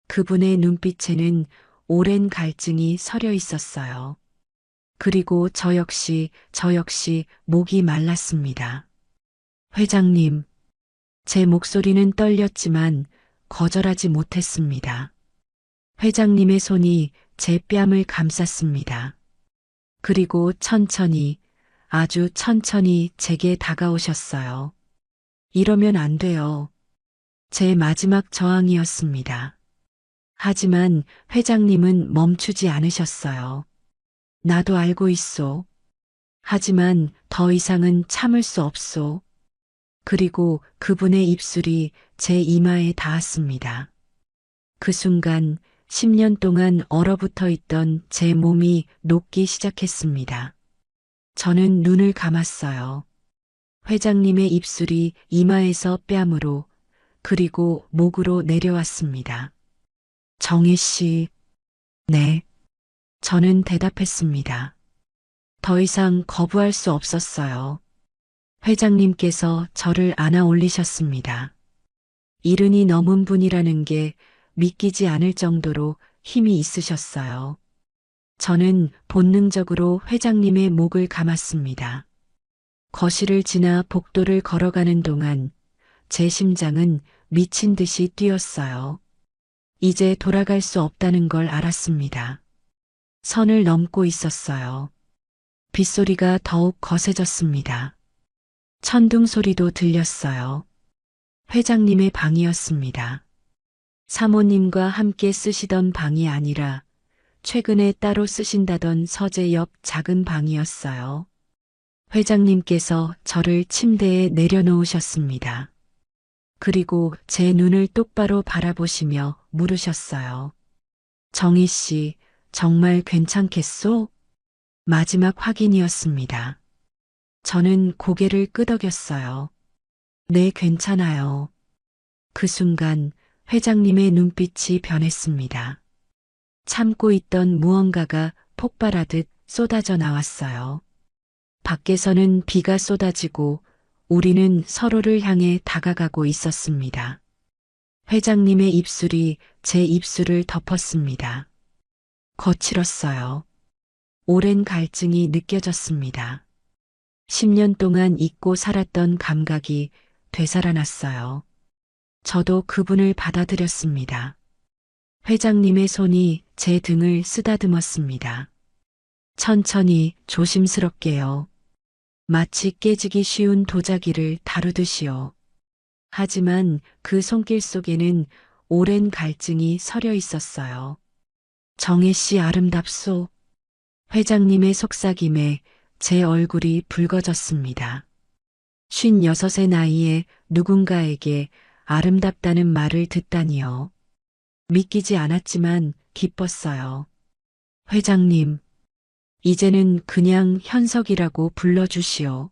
그분의 눈빛에는 오랜 갈증이 서려 있었어요. 그리고 저 역시 목이 말랐습니다. 회장님, 제 목소리는 떨렸지만 거절하지 못했습니다. 회장님의 손이 제 뺨을 감쌌습니다. 그리고 천천히, 아주 천천히 제게 다가오셨어요. 이러면 안 돼요. 제 마지막 저항이었습니다. 하지만 회장님은 멈추지 않으셨어요. 나도 알고 있소. 하지만 더 이상은 참을 수 없소. 그리고 그분의 입술이 제 이마에 닿았습니다. 그 순간 10년 동안 얼어붙어 있던 제 몸이 녹기 시작했습니다. 저는 눈을 감았어요. 회장님의 입술이 이마에서 뺨으로 그리고 목으로 내려왔습니다. 정희 씨, 네. 저는 대답했습니다. 더 이상 거부할 수 없었어요. 회장님께서 저를 안아 올리셨습니다. 이른이 넘은 분이라는 게 믿기지 않을 정도로 힘이 있으셨어요. 저는 본능적으로 회장님의 목을 감았습니다. 거실을 지나 복도를 걸어가는 동안 제 심장은 미친 듯이 뛰었어요. 이제 돌아갈 수 없다는 걸 알았습니다. 선을 넘고 있었어요. 빗소리가 더욱 거세졌습니다. 천둥 소리도 들렸어요. 회장님의 방이었습니다. 사모님과 함께 쓰시던 방이 아니라 최근에 따로 쓰신다던 서재 옆 작은 방이었어요. 회장님께서 저를 침대에 내려놓으셨습니다. 그리고 제 눈을 똑바로 바라보시며 물으셨어요. 정희 씨, 정말 괜찮겠소? 마지막 확인이었습니다. 저는 고개를 끄덕였어요. 네, 괜찮아요. 그 순간 회장님의 눈빛이 변했습니다. 참고 있던 무언가가 폭발하듯 쏟아져 나왔어요. 밖에서는 비가 쏟아지고 우리는 서로를 향해 다가가고 있었습니다. 회장님의 입술이 제 입술을 덮었습니다. 거칠었어요. 오랜 갈증이 느껴졌습니다. 10년 동안 잊고 살았던 감각이 되살아났어요. 저도 그분을 받아들였습니다. 회장님의 손이 제 등을 쓰다듬었습니다. 천천히 조심스럽게요. 마치 깨지기 쉬운 도자기를 다루듯이요. 하지만 그 손길 속에는 오랜 갈증이 서려 있었어요. 정혜 씨 아름답소. 회장님의 속삭임에 제 얼굴이 붉어졌습니다. 56의 나이에 누군가에게 아름답다는 말을 듣다니요. 믿기지 않았지만 기뻤어요. 회장님, 이제는 그냥 현석이라고 불러주시오.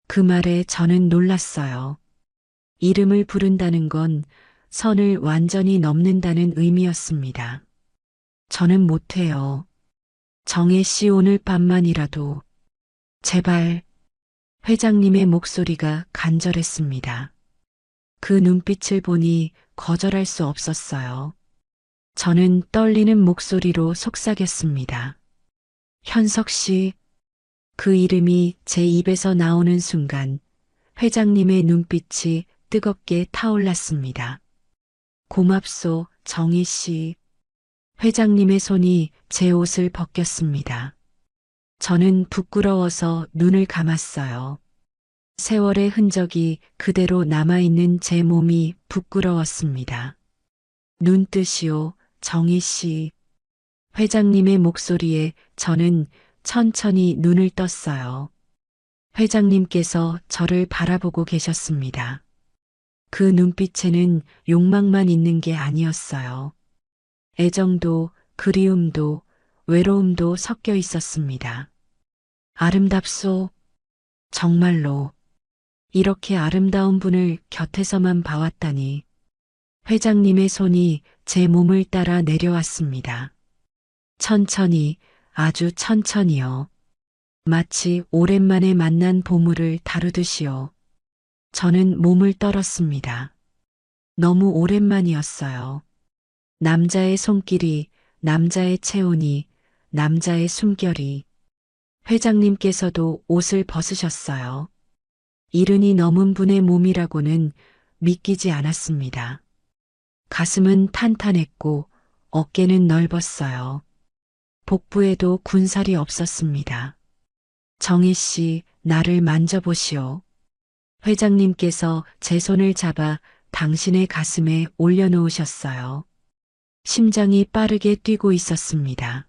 그 말에 저는 놀랐어요. 이름을 부른다는 건 선을 완전히 넘는다는 의미였습니다. 저는 못해요. 정혜 씨 오늘 밤만이라도 제발. 회장님의 목소리가 간절했습니다. 그 눈빛을 보니 거절할 수 없었어요. 저는 떨리는 목소리로 속삭였습니다. 현석 씨. 그 이름이 제 입에서 나오는 순간 회장님의 눈빛이 뜨겁게 타올랐습니다. 고맙소, 정희 씨. 회장님의 손이 제 옷을 벗겼습니다. 저는 부끄러워서 눈을 감았어요. 세월의 흔적이 그대로 남아있는 제 몸이 부끄러웠습니다. 눈뜨시오, 정희 씨. 회장님의 목소리에 저는 천천히 눈을 떴어요. 회장님께서 저를 바라보고 계셨습니다. 그 눈빛에는 욕망만 있는 게 아니었어요. 애정도, 그리움도, 외로움도 섞여 있었습니다. 아름답소. 정말로. 이렇게 아름다운 분을 곁에서만 봐왔다니. 회장님의 손이 제 몸을 따라 내려왔습니다. 천천히, 아주 천천히요. 마치 오랜만에 만난 보물을 다루듯이요. 저는 몸을 떨었습니다. 너무 오랜만이었어요. 남자의 손길이, 남자의 체온이, 남자의 숨결이. 회장님께서도 옷을 벗으셨어요. 이른이 넘은 분의 몸이라고는 믿기지 않았습니다. 가슴은 탄탄했고 어깨는 넓었어요. 복부에도 군살이 없었습니다. 정희 씨, 나를 만져보시오. 회장님께서 제 손을 잡아 당신의 가슴에 올려놓으셨어요. 심장이 빠르게 뛰고 있었습니다.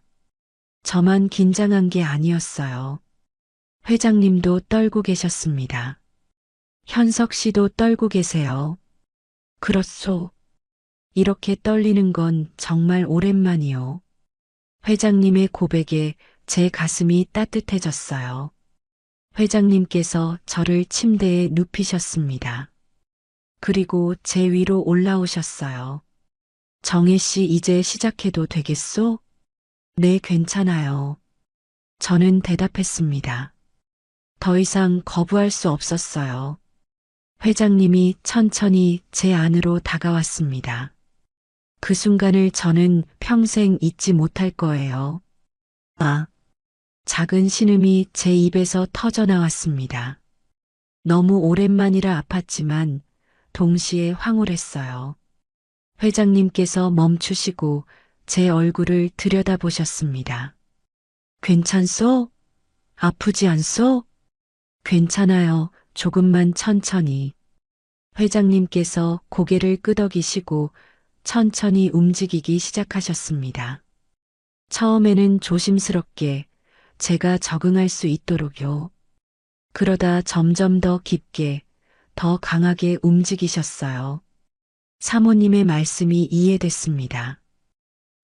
저만 긴장한 게 아니었어요. 회장님도 떨고 계셨습니다. 현석 씨도 떨고 계세요. 그렇소. 이렇게 떨리는 건 정말 오랜만이요. 회장님의 고백에 제 가슴이 따뜻해졌어요. 회장님께서 저를 침대에 눕히셨습니다. 그리고 제 위로 올라오셨어요. 정희 씨, 이제 시작해도 되겠소? 네, 괜찮아요. 저는 대답했습니다. 더 이상 거부할 수 없었어요. 회장님이 천천히 제 안으로 다가왔습니다. 그 순간을 저는 평생 잊지 못할 거예요. 아, 작은 신음이 제 입에서 터져 나왔습니다. 너무 오랜만이라 아팠지만 동시에 황홀했어요. 회장님께서 멈추시고 제 얼굴을 들여다보셨습니다. 괜찮소? 아프지 않소? 괜찮아요. 조금만 천천히. 회장님께서 고개를 끄덕이시고 천천히 움직이기 시작하셨습니다. 처음에는 조심스럽게 제가 적응할 수 있도록요. 그러다 점점 더 깊게, 더 강하게 움직이셨어요. 사모님의 말씀이 이해됐습니다.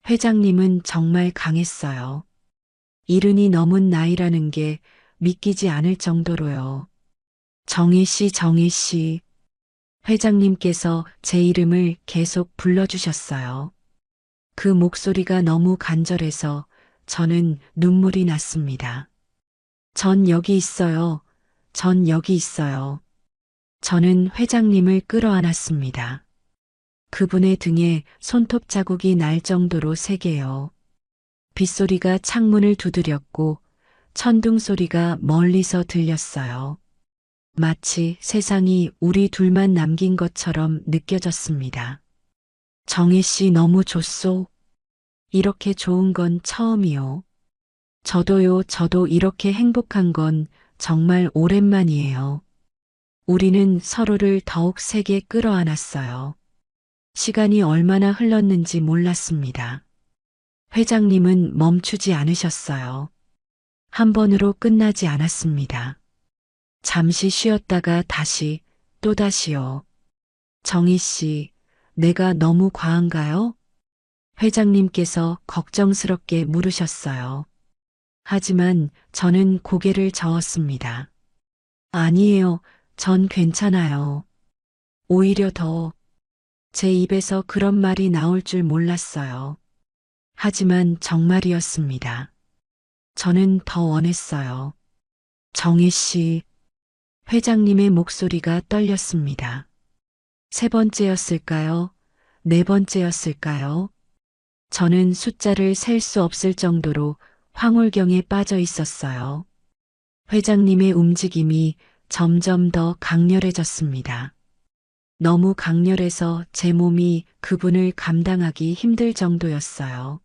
회장님은 정말 강했어요. 이른이 넘은 나이라는 게 믿기지 않을 정도로요. 정희 씨, 정희 씨. 회장님께서 제 이름을 계속 불러주셨어요. 그 목소리가 너무 간절해서 저는 눈물이 났습니다. 전 여기 있어요. 전 여기 있어요. 저는 회장님을 끌어안았습니다. 그분의 등에 손톱 자국이 날 정도로 세게요. 빗소리가 창문을 두드렸고 천둥 소리가 멀리서 들렸어요. 마치 세상이 우리 둘만 남긴 것처럼 느껴졌습니다. 정희 씨, 너무 좋소. 이렇게 좋은 건 처음이요. 저도요, 저도 이렇게 행복한 건 정말 오랜만이에요. 우리는 서로를 더욱 세게 끌어안았어요. 시간이 얼마나 흘렀는지 몰랐습니다. 회장님은 멈추지 않으셨어요. 한 번으로 끝나지 않았습니다. 잠시 쉬었다가 다시, 또다시요. 정희 씨, 내가 너무 과한가요? 회장님께서 걱정스럽게 물으셨어요. 하지만 저는 고개를 저었습니다. 아니에요, 전 괜찮아요. 오히려 더, 제 입에서 그런 말이 나올 줄 몰랐어요. 하지만 정말이었습니다. 저는 더 원했어요. 정희 씨, 회장님의 목소리가 떨렸습니다. 세 번째였을까요? 네 번째였을까요? 저는 숫자를 셀 수 없을 정도로 황홀경에 빠져 있었어요. 회장님의 움직임이 점점 더 강렬해졌습니다. 너무 강렬해서 제 몸이 그분을 감당하기 힘들 정도였어요.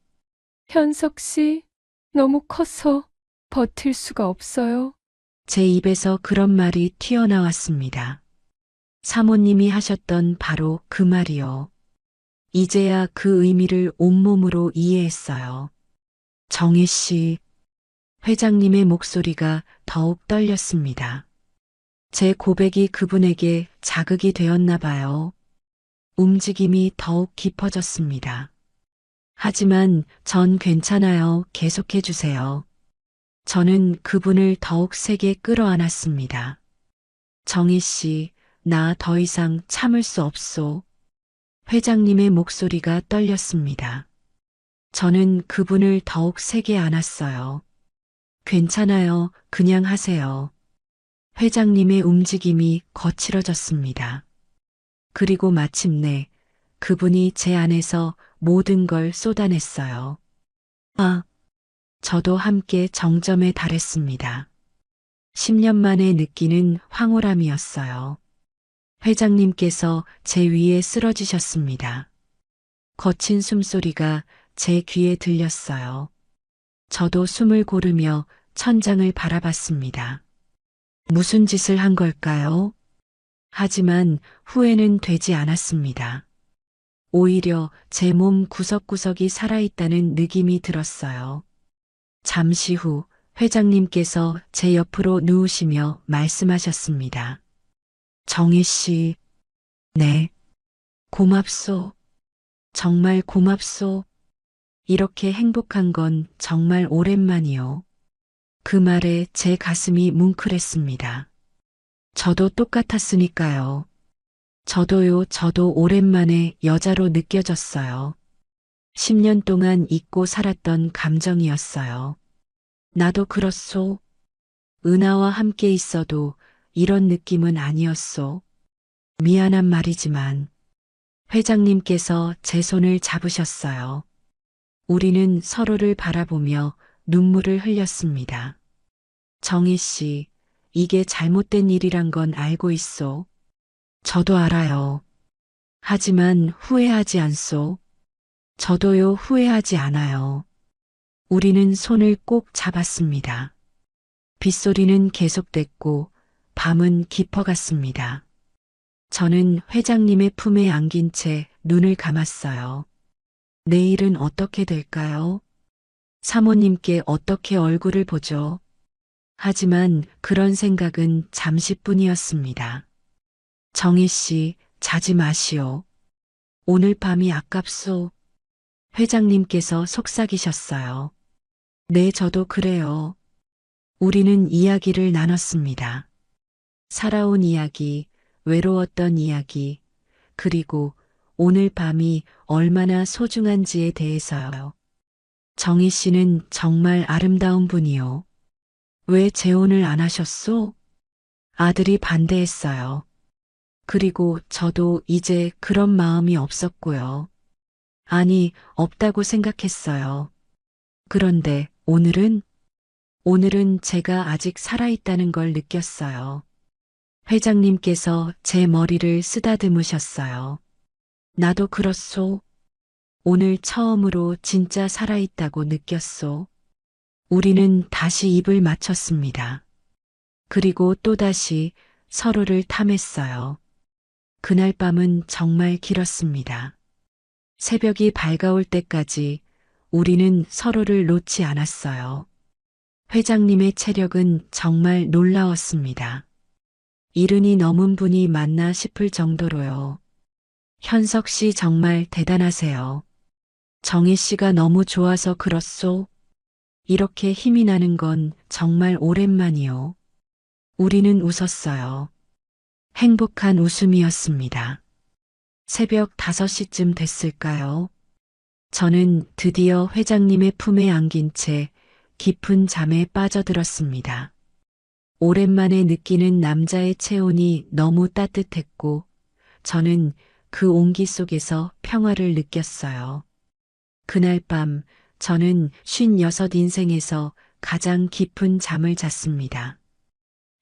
현석 씨, 너무 커서 버틸 수가 없어요. 제 입에서 그런 말이 튀어나왔습니다. 사모님이 하셨던 바로 그 말이요. 이제야 그 의미를 온몸으로 이해했어요. 정혜 씨, 회장님의 목소리가 더욱 떨렸습니다. 제 고백이 그분에게 자극이 되었나 봐요. 움직임이 더욱 깊어졌습니다. 하지만 전 괜찮아요. 계속해 주세요. 저는 그분을 더욱 세게 끌어안았습니다. 정희 씨, 나 더 이상 참을 수 없소. 회장님의 목소리가 떨렸습니다. 저는 그분을 더욱 세게 안았어요. 괜찮아요. 그냥 하세요. 회장님의 움직임이 거칠어졌습니다. 그리고 마침내 그분이 제 안에서 모든 걸 쏟아냈어요. 저도 함께 정점에 달했습니다. 10년 만에 느끼는 황홀함이었어요. 회장님께서 제 위에 쓰러지셨습니다. 거친 숨소리가 제 귀에 들렸어요. 저도 숨을 고르며 천장을 바라봤습니다. 무슨 짓을 한 걸까요? 하지만 후회는 되지 않았습니다. 오히려 제 몸 구석구석이 살아있다는 느낌이 들었어요. 잠시 후 회장님께서 제 옆으로 누우시며 말씀하셨습니다. 정희 씨, 네, 고맙소. 정말 고맙소. 이렇게 행복한 건 정말 오랜만이요. 그 말에 제 가슴이 뭉클했습니다. 저도 똑같았으니까요. 저도 오랜만에 여자로 느껴졌어요. 10년 동안 잊고 살았던 감정이었어요. 나도 그렇소. 은하와 함께 있어도 이런 느낌은 아니었소. 미안한 말이지만 회장님께서 제 손을 잡으셨어요. 우리는 서로를 바라보며 눈물을 흘렸습니다. 정희 씨, 이게 잘못된 일이란 건 알고 있소. 저도 알아요. 하지만 후회하지 않소. 저도요, 후회하지 않아요. 우리는 손을 꼭 잡았습니다. 빗소리는 계속됐고 밤은 깊어갔습니다. 저는 회장님의 품에 안긴 채 눈을 감았어요. 내일은 어떻게 될까요? 사모님께 어떻게 얼굴을 보죠? 하지만 그런 생각은 잠시뿐이었습니다. 정희 씨, 자지 마시오. 오늘 밤이 아깝소. 회장님께서 속삭이셨어요. 네, 저도 그래요. 우리는 이야기를 나눴습니다. 살아온 이야기, 외로웠던 이야기, 그리고 오늘 밤이 얼마나 소중한지에 대해서요. 정희 씨는 정말 아름다운 분이요. 왜 재혼을 안 하셨소? 아들이 반대했어요. 그리고 저도 이제 그런 마음이 없었고요. 아니, 없다고 생각했어요. 그런데 오늘은 제가 아직 살아있다는 걸 느꼈어요. 회장님께서 제 머리를 쓰다듬으셨어요. 나도 그렇소. 오늘 처음으로 진짜 살아있다고 느꼈소. 우리는 다시 입을 맞췄습니다. 그리고 또다시 서로를 탐했어요. 그날 밤은 정말 길었습니다. 새벽이 밝아올 때까지 우리는 서로를 놓지 않았어요. 회장님의 체력은 정말 놀라웠습니다. 70이 넘은 분이 맞나 싶을 정도로요. 현석 씨 정말 대단하세요. 정희 씨가 너무 좋아서 그렇소. 이렇게 힘이 나는 건 정말 오랜만이요. 우리는 웃었어요. 행복한 웃음이었습니다. 새벽 5시쯤 됐을까요? 저는 드디어 회장님의 품에 안긴 채 깊은 잠에 빠져들었습니다. 오랜만에 느끼는 남자의 체온이 너무 따뜻했고 저는 그 온기 속에서 평화를 느꼈어요. 그날 밤 저는 56 인생에서 가장 깊은 잠을 잤습니다.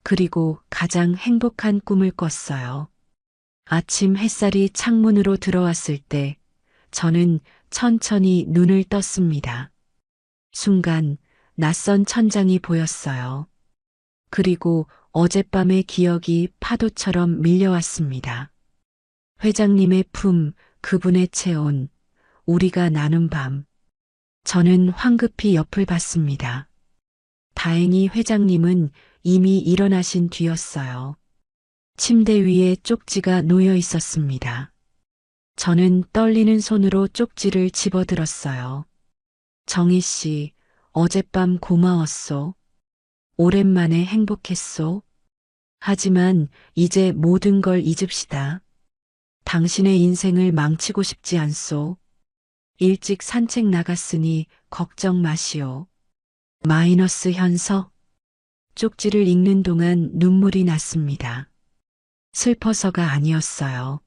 그리고 가장 행복한 꿈을 꿨어요. 아침 햇살이 창문으로 들어왔을 때 저는 천천히 눈을 떴습니다. 순간 낯선 천장이 보였어요. 그리고 어젯밤의 기억이 파도처럼 밀려왔습니다. 회장님의 품, 그분의 체온, 우리가 나눈 밤. 저는 황급히 옆을 봤습니다. 다행히 회장님은 이미 일어나신 뒤였어요. 침대 위에 쪽지가 놓여 있었습니다. 저는 떨리는 손으로 쪽지를 집어들었어요. 정희 씨, 어젯밤 고마웠소. 오랜만에 행복했소. 하지만 이제 모든 걸 잊읍시다. 당신의 인생을 망치고 싶지 않소. 일찍 산책 나갔으니 걱정 마시오. 마이너스 현서. 쪽지를 읽는 동안 눈물이 났습니다. 슬퍼서가 아니었어요.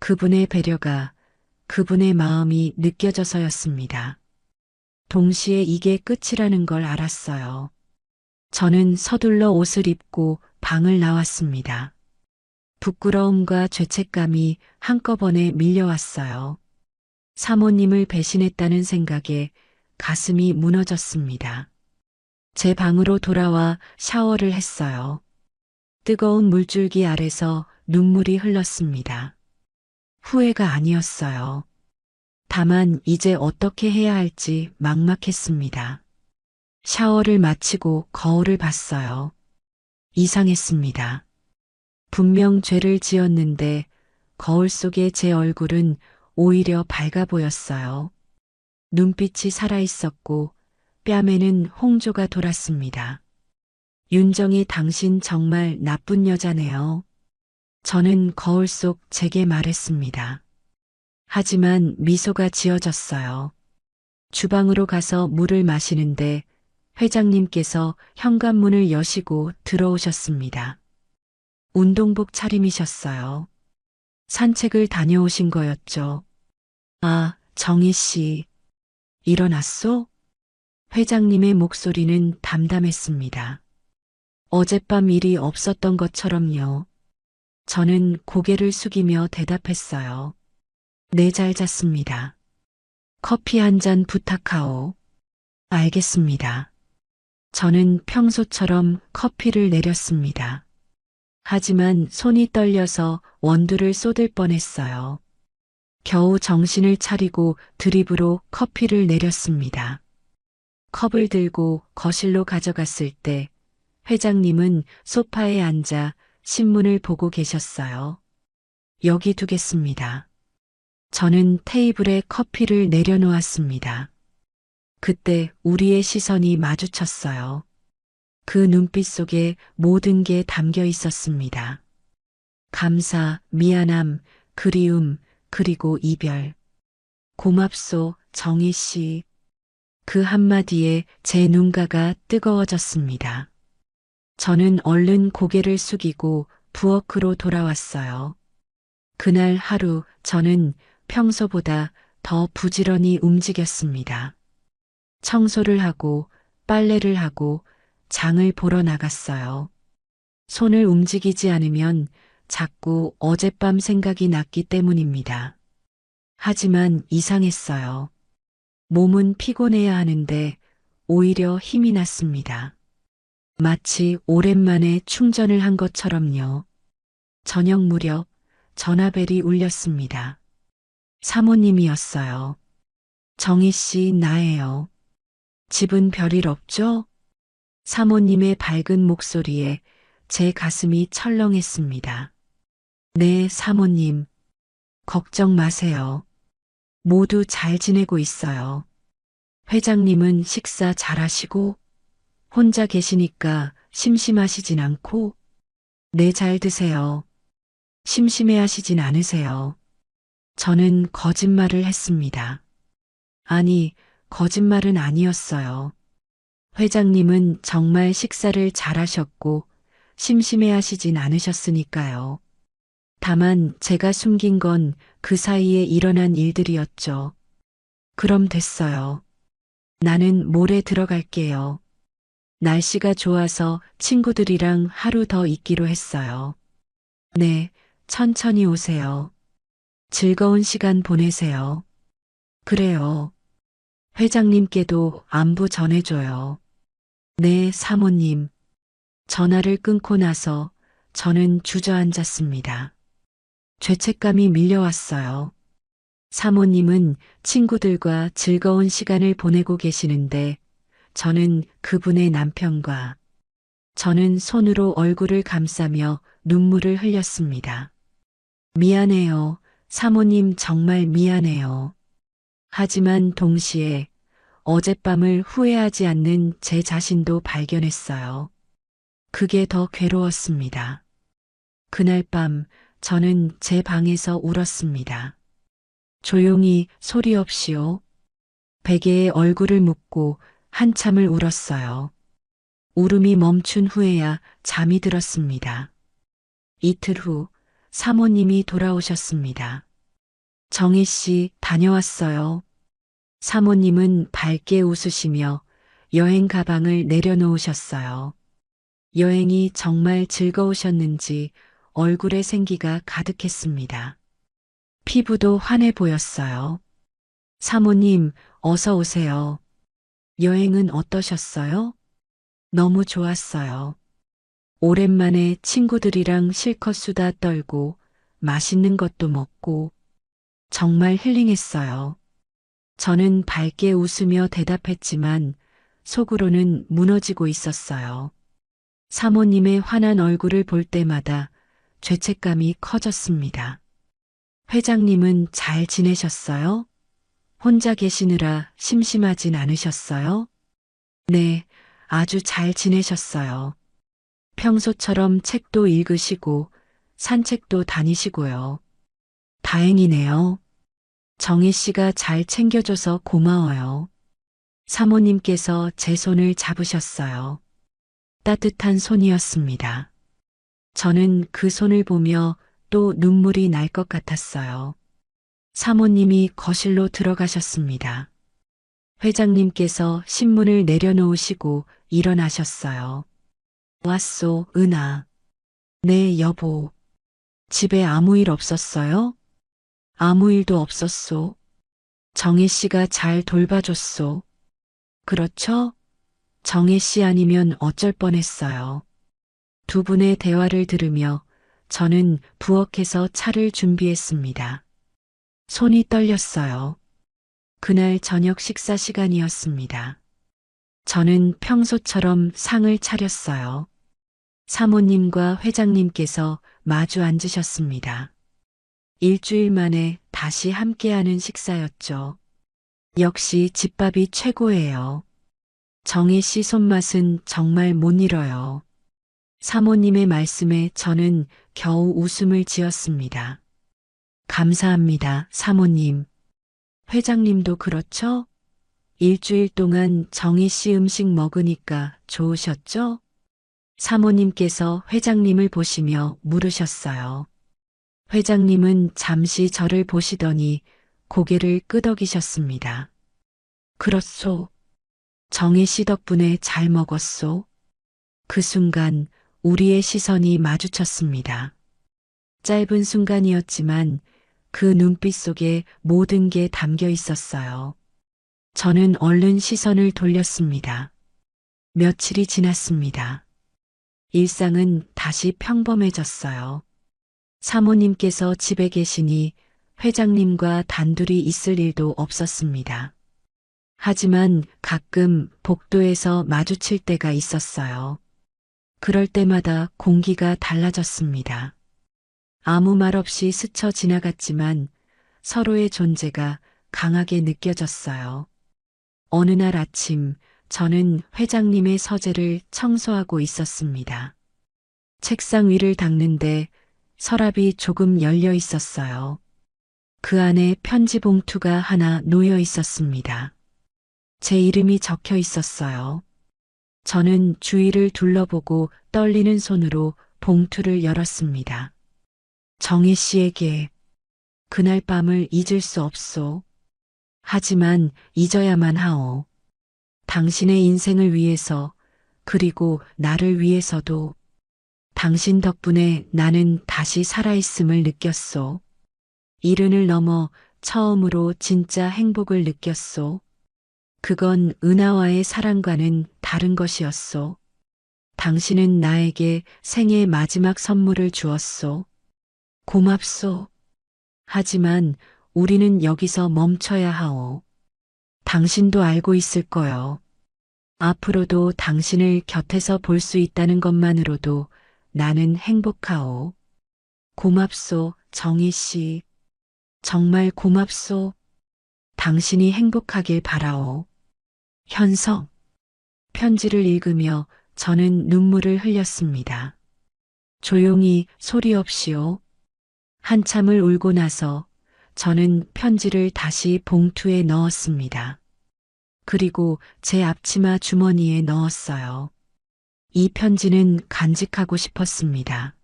그분의 배려가, 그분의 마음이 느껴져서였습니다. 동시에 이게 끝이라는 걸 알았어요. 저는 서둘러 옷을 입고 방을 나왔습니다. 부끄러움과 죄책감이 한꺼번에 밀려왔어요. 사모님을 배신했다는 생각에 가슴이 무너졌습니다. 제 방으로 돌아와 샤워를 했어요. 뜨거운 물줄기 아래서 눈물이 흘렀습니다. 후회가 아니었어요. 다만 이제 어떻게 해야 할지 막막했습니다. 샤워를 마치고 거울을 봤어요. 이상했습니다. 분명 죄를 지었는데 거울 속의 제 얼굴은 오히려 밝아 보였어요. 눈빛이 살아있었고 뺨에는 홍조가 돌았습니다. 윤정이 당신 정말 나쁜 여자네요. 저는 거울 속 제게 말했습니다. 하지만 미소가 지어졌어요. 주방으로 가서 물을 마시는데 회장님께서 현관문을 여시고 들어오셨습니다. 운동복 차림이셨어요. 산책을 다녀오신 거였죠. 아, 정희 씨. 일어났소? 회장님의 목소리는 담담했습니다. 어젯밤 일이 없었던 것처럼요. 저는 고개를 숙이며 대답했어요. 네, 잘 잤습니다. 커피 한 잔 부탁하오. 알겠습니다. 저는 평소처럼 커피를 내렸습니다. 하지만 손이 떨려서 원두를 쏟을 뻔했어요. 겨우 정신을 차리고 드립으로 커피를 내렸습니다. 컵을 들고 거실로 가져갔을 때 회장님은 소파에 앉아 신문을 보고 계셨어요. 여기 두겠습니다. 저는 테이블에 커피를 내려놓았습니다. 그때 우리의 시선이 마주쳤어요. 그 눈빛 속에 모든 게 담겨 있었습니다. 감사, 미안함, 그리움, 그리고 이별. 고맙소, 정희 씨. 그 한마디에 제 눈가가 뜨거워졌습니다. 저는 얼른 고개를 숙이고 부엌으로 돌아왔어요. 그날 하루 저는 평소보다 더 부지런히 움직였습니다. 청소를 하고 빨래를 하고 장을 보러 나갔어요. 손을 움직이지 않으면 자꾸 어젯밤 생각이 났기 때문입니다. 하지만 이상했어요. 몸은 피곤해야 하는데 오히려 힘이 났습니다. 마치 오랜만에 충전을 한 것처럼요. 저녁 무렵 전화벨이 울렸습니다. 사모님이었어요. 정희 씨, 나예요. 집은 별일 없죠? 사모님의 밝은 목소리에 제 가슴이 철렁했습니다. 네, 사모님. 걱정 마세요. 모두 잘 지내고 있어요. 회장님은 식사 잘하시고 혼자 계시니까 심심하시진 않고? 네, 잘 드세요. 심심해하시진 않으세요. 저는 거짓말을 했습니다. 아니, 거짓말은 아니었어요. 회장님은 정말 식사를 잘하셨고 심심해하시진 않으셨으니까요. 다만 제가 숨긴 건 그 사이에 일어난 일들이었죠. 그럼 됐어요. 나는 모레 들어갈게요. 날씨가 좋아서 친구들이랑 하루 더 있기로 했어요. 네, 천천히 오세요. 즐거운 시간 보내세요. 그래요. 회장님께도 안부 전해줘요. 네, 사모님. 전화를 끊고 나서 저는 주저앉았습니다. 죄책감이 밀려왔어요. 사모님은 친구들과 즐거운 시간을 보내고 계시는데 저는 그분의 남편과 저는 손으로 얼굴을 감싸며 눈물을 흘렸습니다. 미안해요. 사모님 정말 미안해요. 하지만 동시에 어젯밤을 후회하지 않는 제 자신도 발견했어요. 그게 더 괴로웠습니다. 그날 밤 저는 제 방에서 울었습니다. 조용히 소리 없이요. 베개에 얼굴을 묻고 한참을 울었어요. 울음이 멈춘 후에야 잠이 들었습니다. 이틀 후 사모님이 돌아오셨습니다. 정희 씨 다녀왔어요. 사모님은 밝게 웃으시며 여행 가방을 내려놓으셨어요. 여행이 정말 즐거우셨는지 얼굴에 생기가 가득했습니다. 피부도 환해 보였어요. 사모님, 어서 오세요. 여행은 어떠셨어요? 너무 좋았어요. 오랜만에 친구들이랑 실컷 수다 떨고 맛있는 것도 먹고 정말 힐링했어요. 저는 밝게 웃으며 대답했지만 속으로는 무너지고 있었어요. 사모님의 환한 얼굴을 볼 때마다 죄책감이 커졌습니다. 회장님은 잘 지내셨어요? 혼자 계시느라 심심하진 않으셨어요? 네, 아주 잘 지내셨어요. 평소처럼 책도 읽으시고 산책도 다니시고요. 다행이네요. 정희 씨가 잘 챙겨줘서 고마워요. 사모님께서 제 손을 잡으셨어요. 따뜻한 손이었습니다. 저는 그 손을 보며 또 눈물이 날 것 같았어요. 사모님이 거실로 들어가셨습니다. 회장님께서 신문을 내려놓으시고 일어나셨어요. 왔소, 은아. 네, 여보. 집에 아무 일 없었어요? 아무 일도 없었소. 정희 씨가 잘 돌봐줬소. 그렇죠? 정희 씨 아니면 어쩔 뻔했어요. 두 분의 대화를 들으며 저는 부엌에서 차를 준비했습니다. 손이 떨렸어요. 그날 저녁 식사 시간이었습니다. 저는 평소처럼 상을 차렸어요. 사모님과 회장님께서 마주 앉으셨습니다. 일주일 만에 다시 함께하는 식사였죠. 역시 집밥이 최고예요. 정희 씨 손맛은 정말 못 잃어요. 사모님의 말씀에 저는 겨우 웃음을 지었습니다. 감사합니다, 사모님. 회장님도 그렇죠? 일주일 동안 정희 씨 음식 먹으니까 좋으셨죠? 사모님께서 회장님을 보시며 물으셨어요. 회장님은 잠시 저를 보시더니 고개를 끄덕이셨습니다. 그렇소. 정희 씨 덕분에 잘 먹었소. 그 순간 우리의 시선이 마주쳤습니다. 짧은 순간이었지만 그 눈빛 속에 모든 게 담겨 있었어요. 저는 얼른 시선을 돌렸습니다. 며칠이 지났습니다. 일상은 다시 평범해졌어요. 사모님께서 집에 계시니 회장님과 단둘이 있을 일도 없었습니다. 하지만 가끔 복도에서 마주칠 때가 있었어요. 그럴 때마다 공기가 달라졌습니다. 아무 말 없이 스쳐 지나갔지만 서로의 존재가 강하게 느껴졌어요. 어느 날 아침 저는 회장님의 서재를 청소하고 있었습니다. 책상 위를 닦는데 서랍이 조금 열려 있었어요. 그 안에 편지 봉투가 하나 놓여 있었습니다. 제 이름이 적혀 있었어요. 저는 주위를 둘러보고 떨리는 손으로 봉투를 열었습니다. 정희 씨에게 그날 밤을 잊을 수 없소. 하지만 잊어야만 하오. 당신의 인생을 위해서, 그리고 나를 위해서도. 당신 덕분에 나는 다시 살아있음을 느꼈소. 이른을 넘어 처음으로 진짜 행복을 느꼈소. 그건 은하와의 사랑과는 다른 것이었소. 당신은 나에게 생애 마지막 선물을 주었소. 고맙소. 하지만 우리는 여기서 멈춰야 하오. 당신도 알고 있을 거요. 앞으로도 당신을 곁에서 볼 수 있다는 것만으로도 나는 행복하오. 고맙소, 정희 씨. 정말 고맙소. 당신이 행복하길 바라오. 현석. 편지를 읽으며 저는 눈물을 흘렸습니다. 조용히 소리 없이요. 한참을 울고 나서 저는 편지를 다시 봉투에 넣었습니다. 그리고 제 앞치마 주머니에 넣었어요. 이 편지는 간직하고 싶었습니다.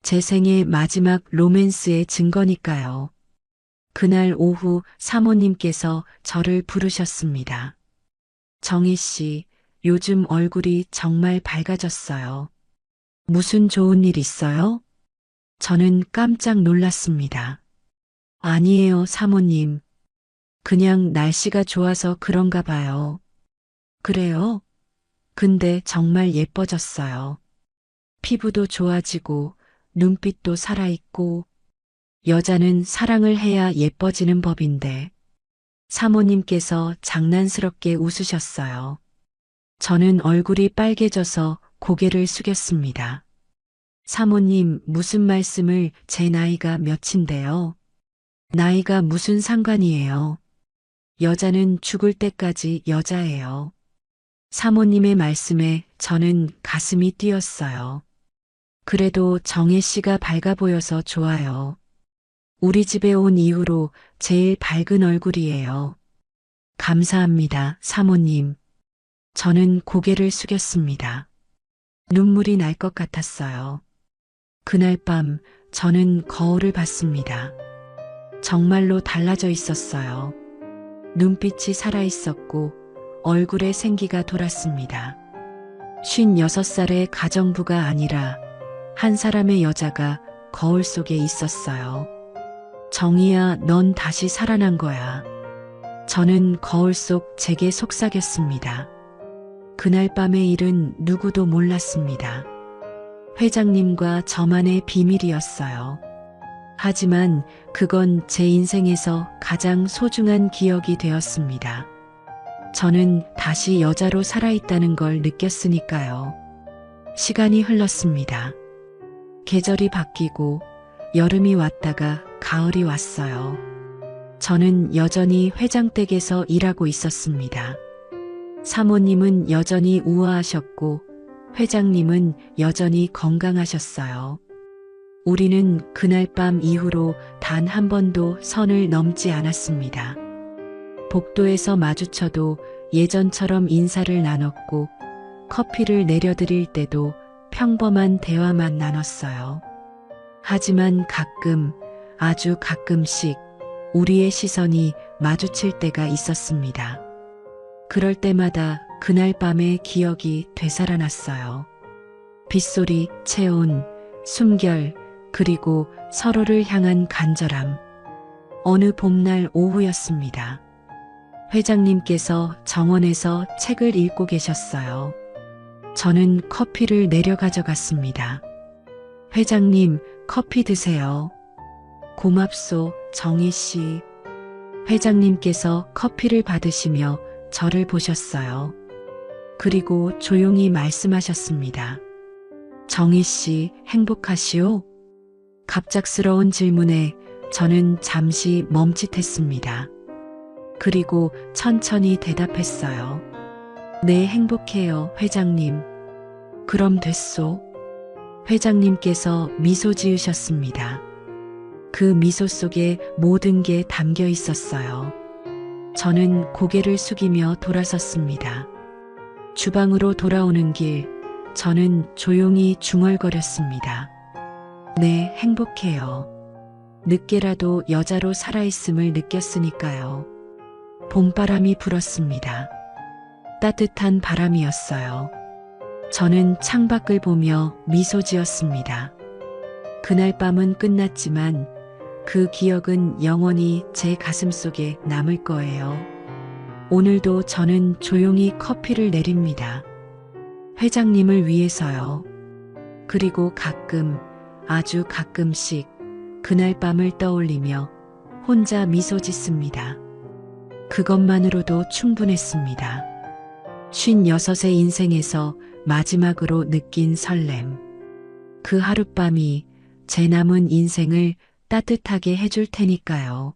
제 생의 마지막 로맨스의 증거니까요. 그날 오후 사모님께서 저를 부르셨습니다. 정희 씨, 요즘 얼굴이 정말 밝아졌어요. 무슨 좋은 일 있어요? 저는 깜짝 놀랐습니다. 아니에요, 사모님. 그냥 날씨가 좋아서 그런가 봐요. 그래요? 근데 정말 예뻐졌어요. 피부도 좋아지고, 눈빛도 살아있고, 여자는 사랑을 해야 예뻐지는 법인데. 사모님께서 장난스럽게 웃으셨어요. 저는 얼굴이 빨개져서 고개를 숙였습니다. 사모님, 무슨 말씀을, 제 나이가 몇인데요? 나이가 무슨 상관이에요? 여자는 죽을 때까지 여자예요. 사모님의 말씀에 저는 가슴이 뛰었어요. 그래도 정혜 씨가 밝아 보여서 좋아요. 우리 집에 온 이후로 제일 밝은 얼굴이에요. 감사합니다, 사모님. 저는 고개를 숙였습니다. 눈물이 날 것 같았어요. 그날 밤 저는 거울을 봤습니다. 정말로 달라져 있었어요. 눈빛이 살아있었고 얼굴에 생기가 돌았습니다. 56살의 가정부가 아니라 한 사람의 여자가 거울 속에 있었어요. 정희야, 넌 다시 살아난 거야. 저는 거울 속 제게 속삭였습니다. 그날 밤의 일은 누구도 몰랐습니다. 회장님과 저만의 비밀이었어요. 하지만 그건 제 인생에서 가장 소중한 기억이 되었습니다. 저는 다시 여자로 살아있다는 걸 느꼈으니까요. 시간이 흘렀습니다. 계절이 바뀌고 여름이 왔다가 가을이 왔어요. 저는 여전히 회장댁에서 일하고 있었습니다. 사모님은 여전히 우아하셨고 회장님은 여전히 건강하셨어요. 우리는 그날 밤 이후로 단 한 번도 선을 넘지 않았습니다. 복도에서 마주쳐도 예전처럼 인사를 나눴고 커피를 내려드릴 때도 평범한 대화만 나눴어요. 하지만 가끔, 아주 가끔씩 우리의 시선이 마주칠 때가 있었습니다. 그럴 때마다 그날 밤의 기억이 되살아났어요. 빗소리, 체온, 숨결, 그리고 서로를 향한 간절함. 어느 봄날 오후였습니다. 회장님께서 정원에서 책을 읽고 계셨어요. 저는 커피를 내려 가져갔습니다. 회장님, 커피 드세요. 고맙소, 정희 씨. 회장님께서 커피를 받으시며 저를 보셨어요. 그리고 조용히 말씀하셨습니다. 정희 씨, 행복하시오? 갑작스러운 질문에 저는 잠시 멈칫했습니다. 그리고 천천히 대답했어요. 네, 행복해요, 회장님. 그럼 됐소. 회장님께서 미소 지으셨습니다. 그 미소 속에 모든 게 담겨 있었어요. 저는 고개를 숙이며 돌아섰습니다. 주방으로 돌아오는 길, 저는 조용히 중얼거렸습니다. 네, 행복해요. 늦게라도 여자로 살아있음을 느꼈으니까요. 봄바람이 불었습니다. 따뜻한 바람이었어요. 저는 창밖을 보며 미소 지었습니다. 그날 밤은 끝났지만 그 기억은 영원히 제 가슴 속에 남을 거예요. 오늘도 저는 조용히 커피를 내립니다. 회장님을 위해서요. 그리고 가끔, 아주 가끔씩 그날 밤을 떠올리며 혼자 미소 짓습니다. 그것만으로도 충분했습니다. 56의 인생에서 마지막으로 느낀 설렘. 그 하룻밤이 제 남은 인생을 따뜻하게 해줄 테니까요.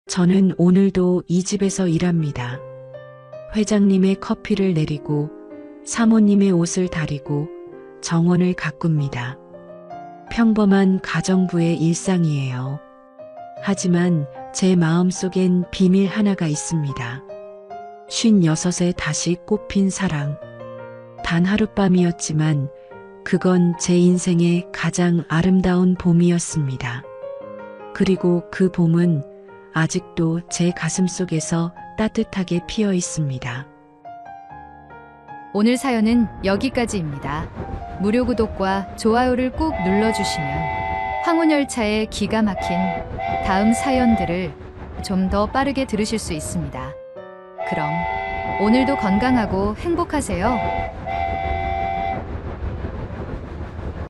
저는 오늘도 이 집에서 일합니다. 회장님의 커피를 내리고 사모님의 옷을 다리고 정원을 가꿉니다. 평범한 가정부의 일상이에요. 하지만 제 마음속엔 비밀 하나가 있습니다. 56에 다시 꽃핀 사랑. 단 하룻밤이었지만 그건 제 인생의 가장 아름다운 봄이었습니다. 그리고 그 봄은 아직도 제 가슴 속에서 따뜻하게 피어 있습니다. 오늘 사연은 여기까지입니다. 무료 구독과 좋아요를 꾹 눌러주시면 황혼열차의 기가 막힌 다음 사연들을 좀 더 빠르게 들으실 수 있습니다. 그럼 오늘도 건강하고 행복하세요.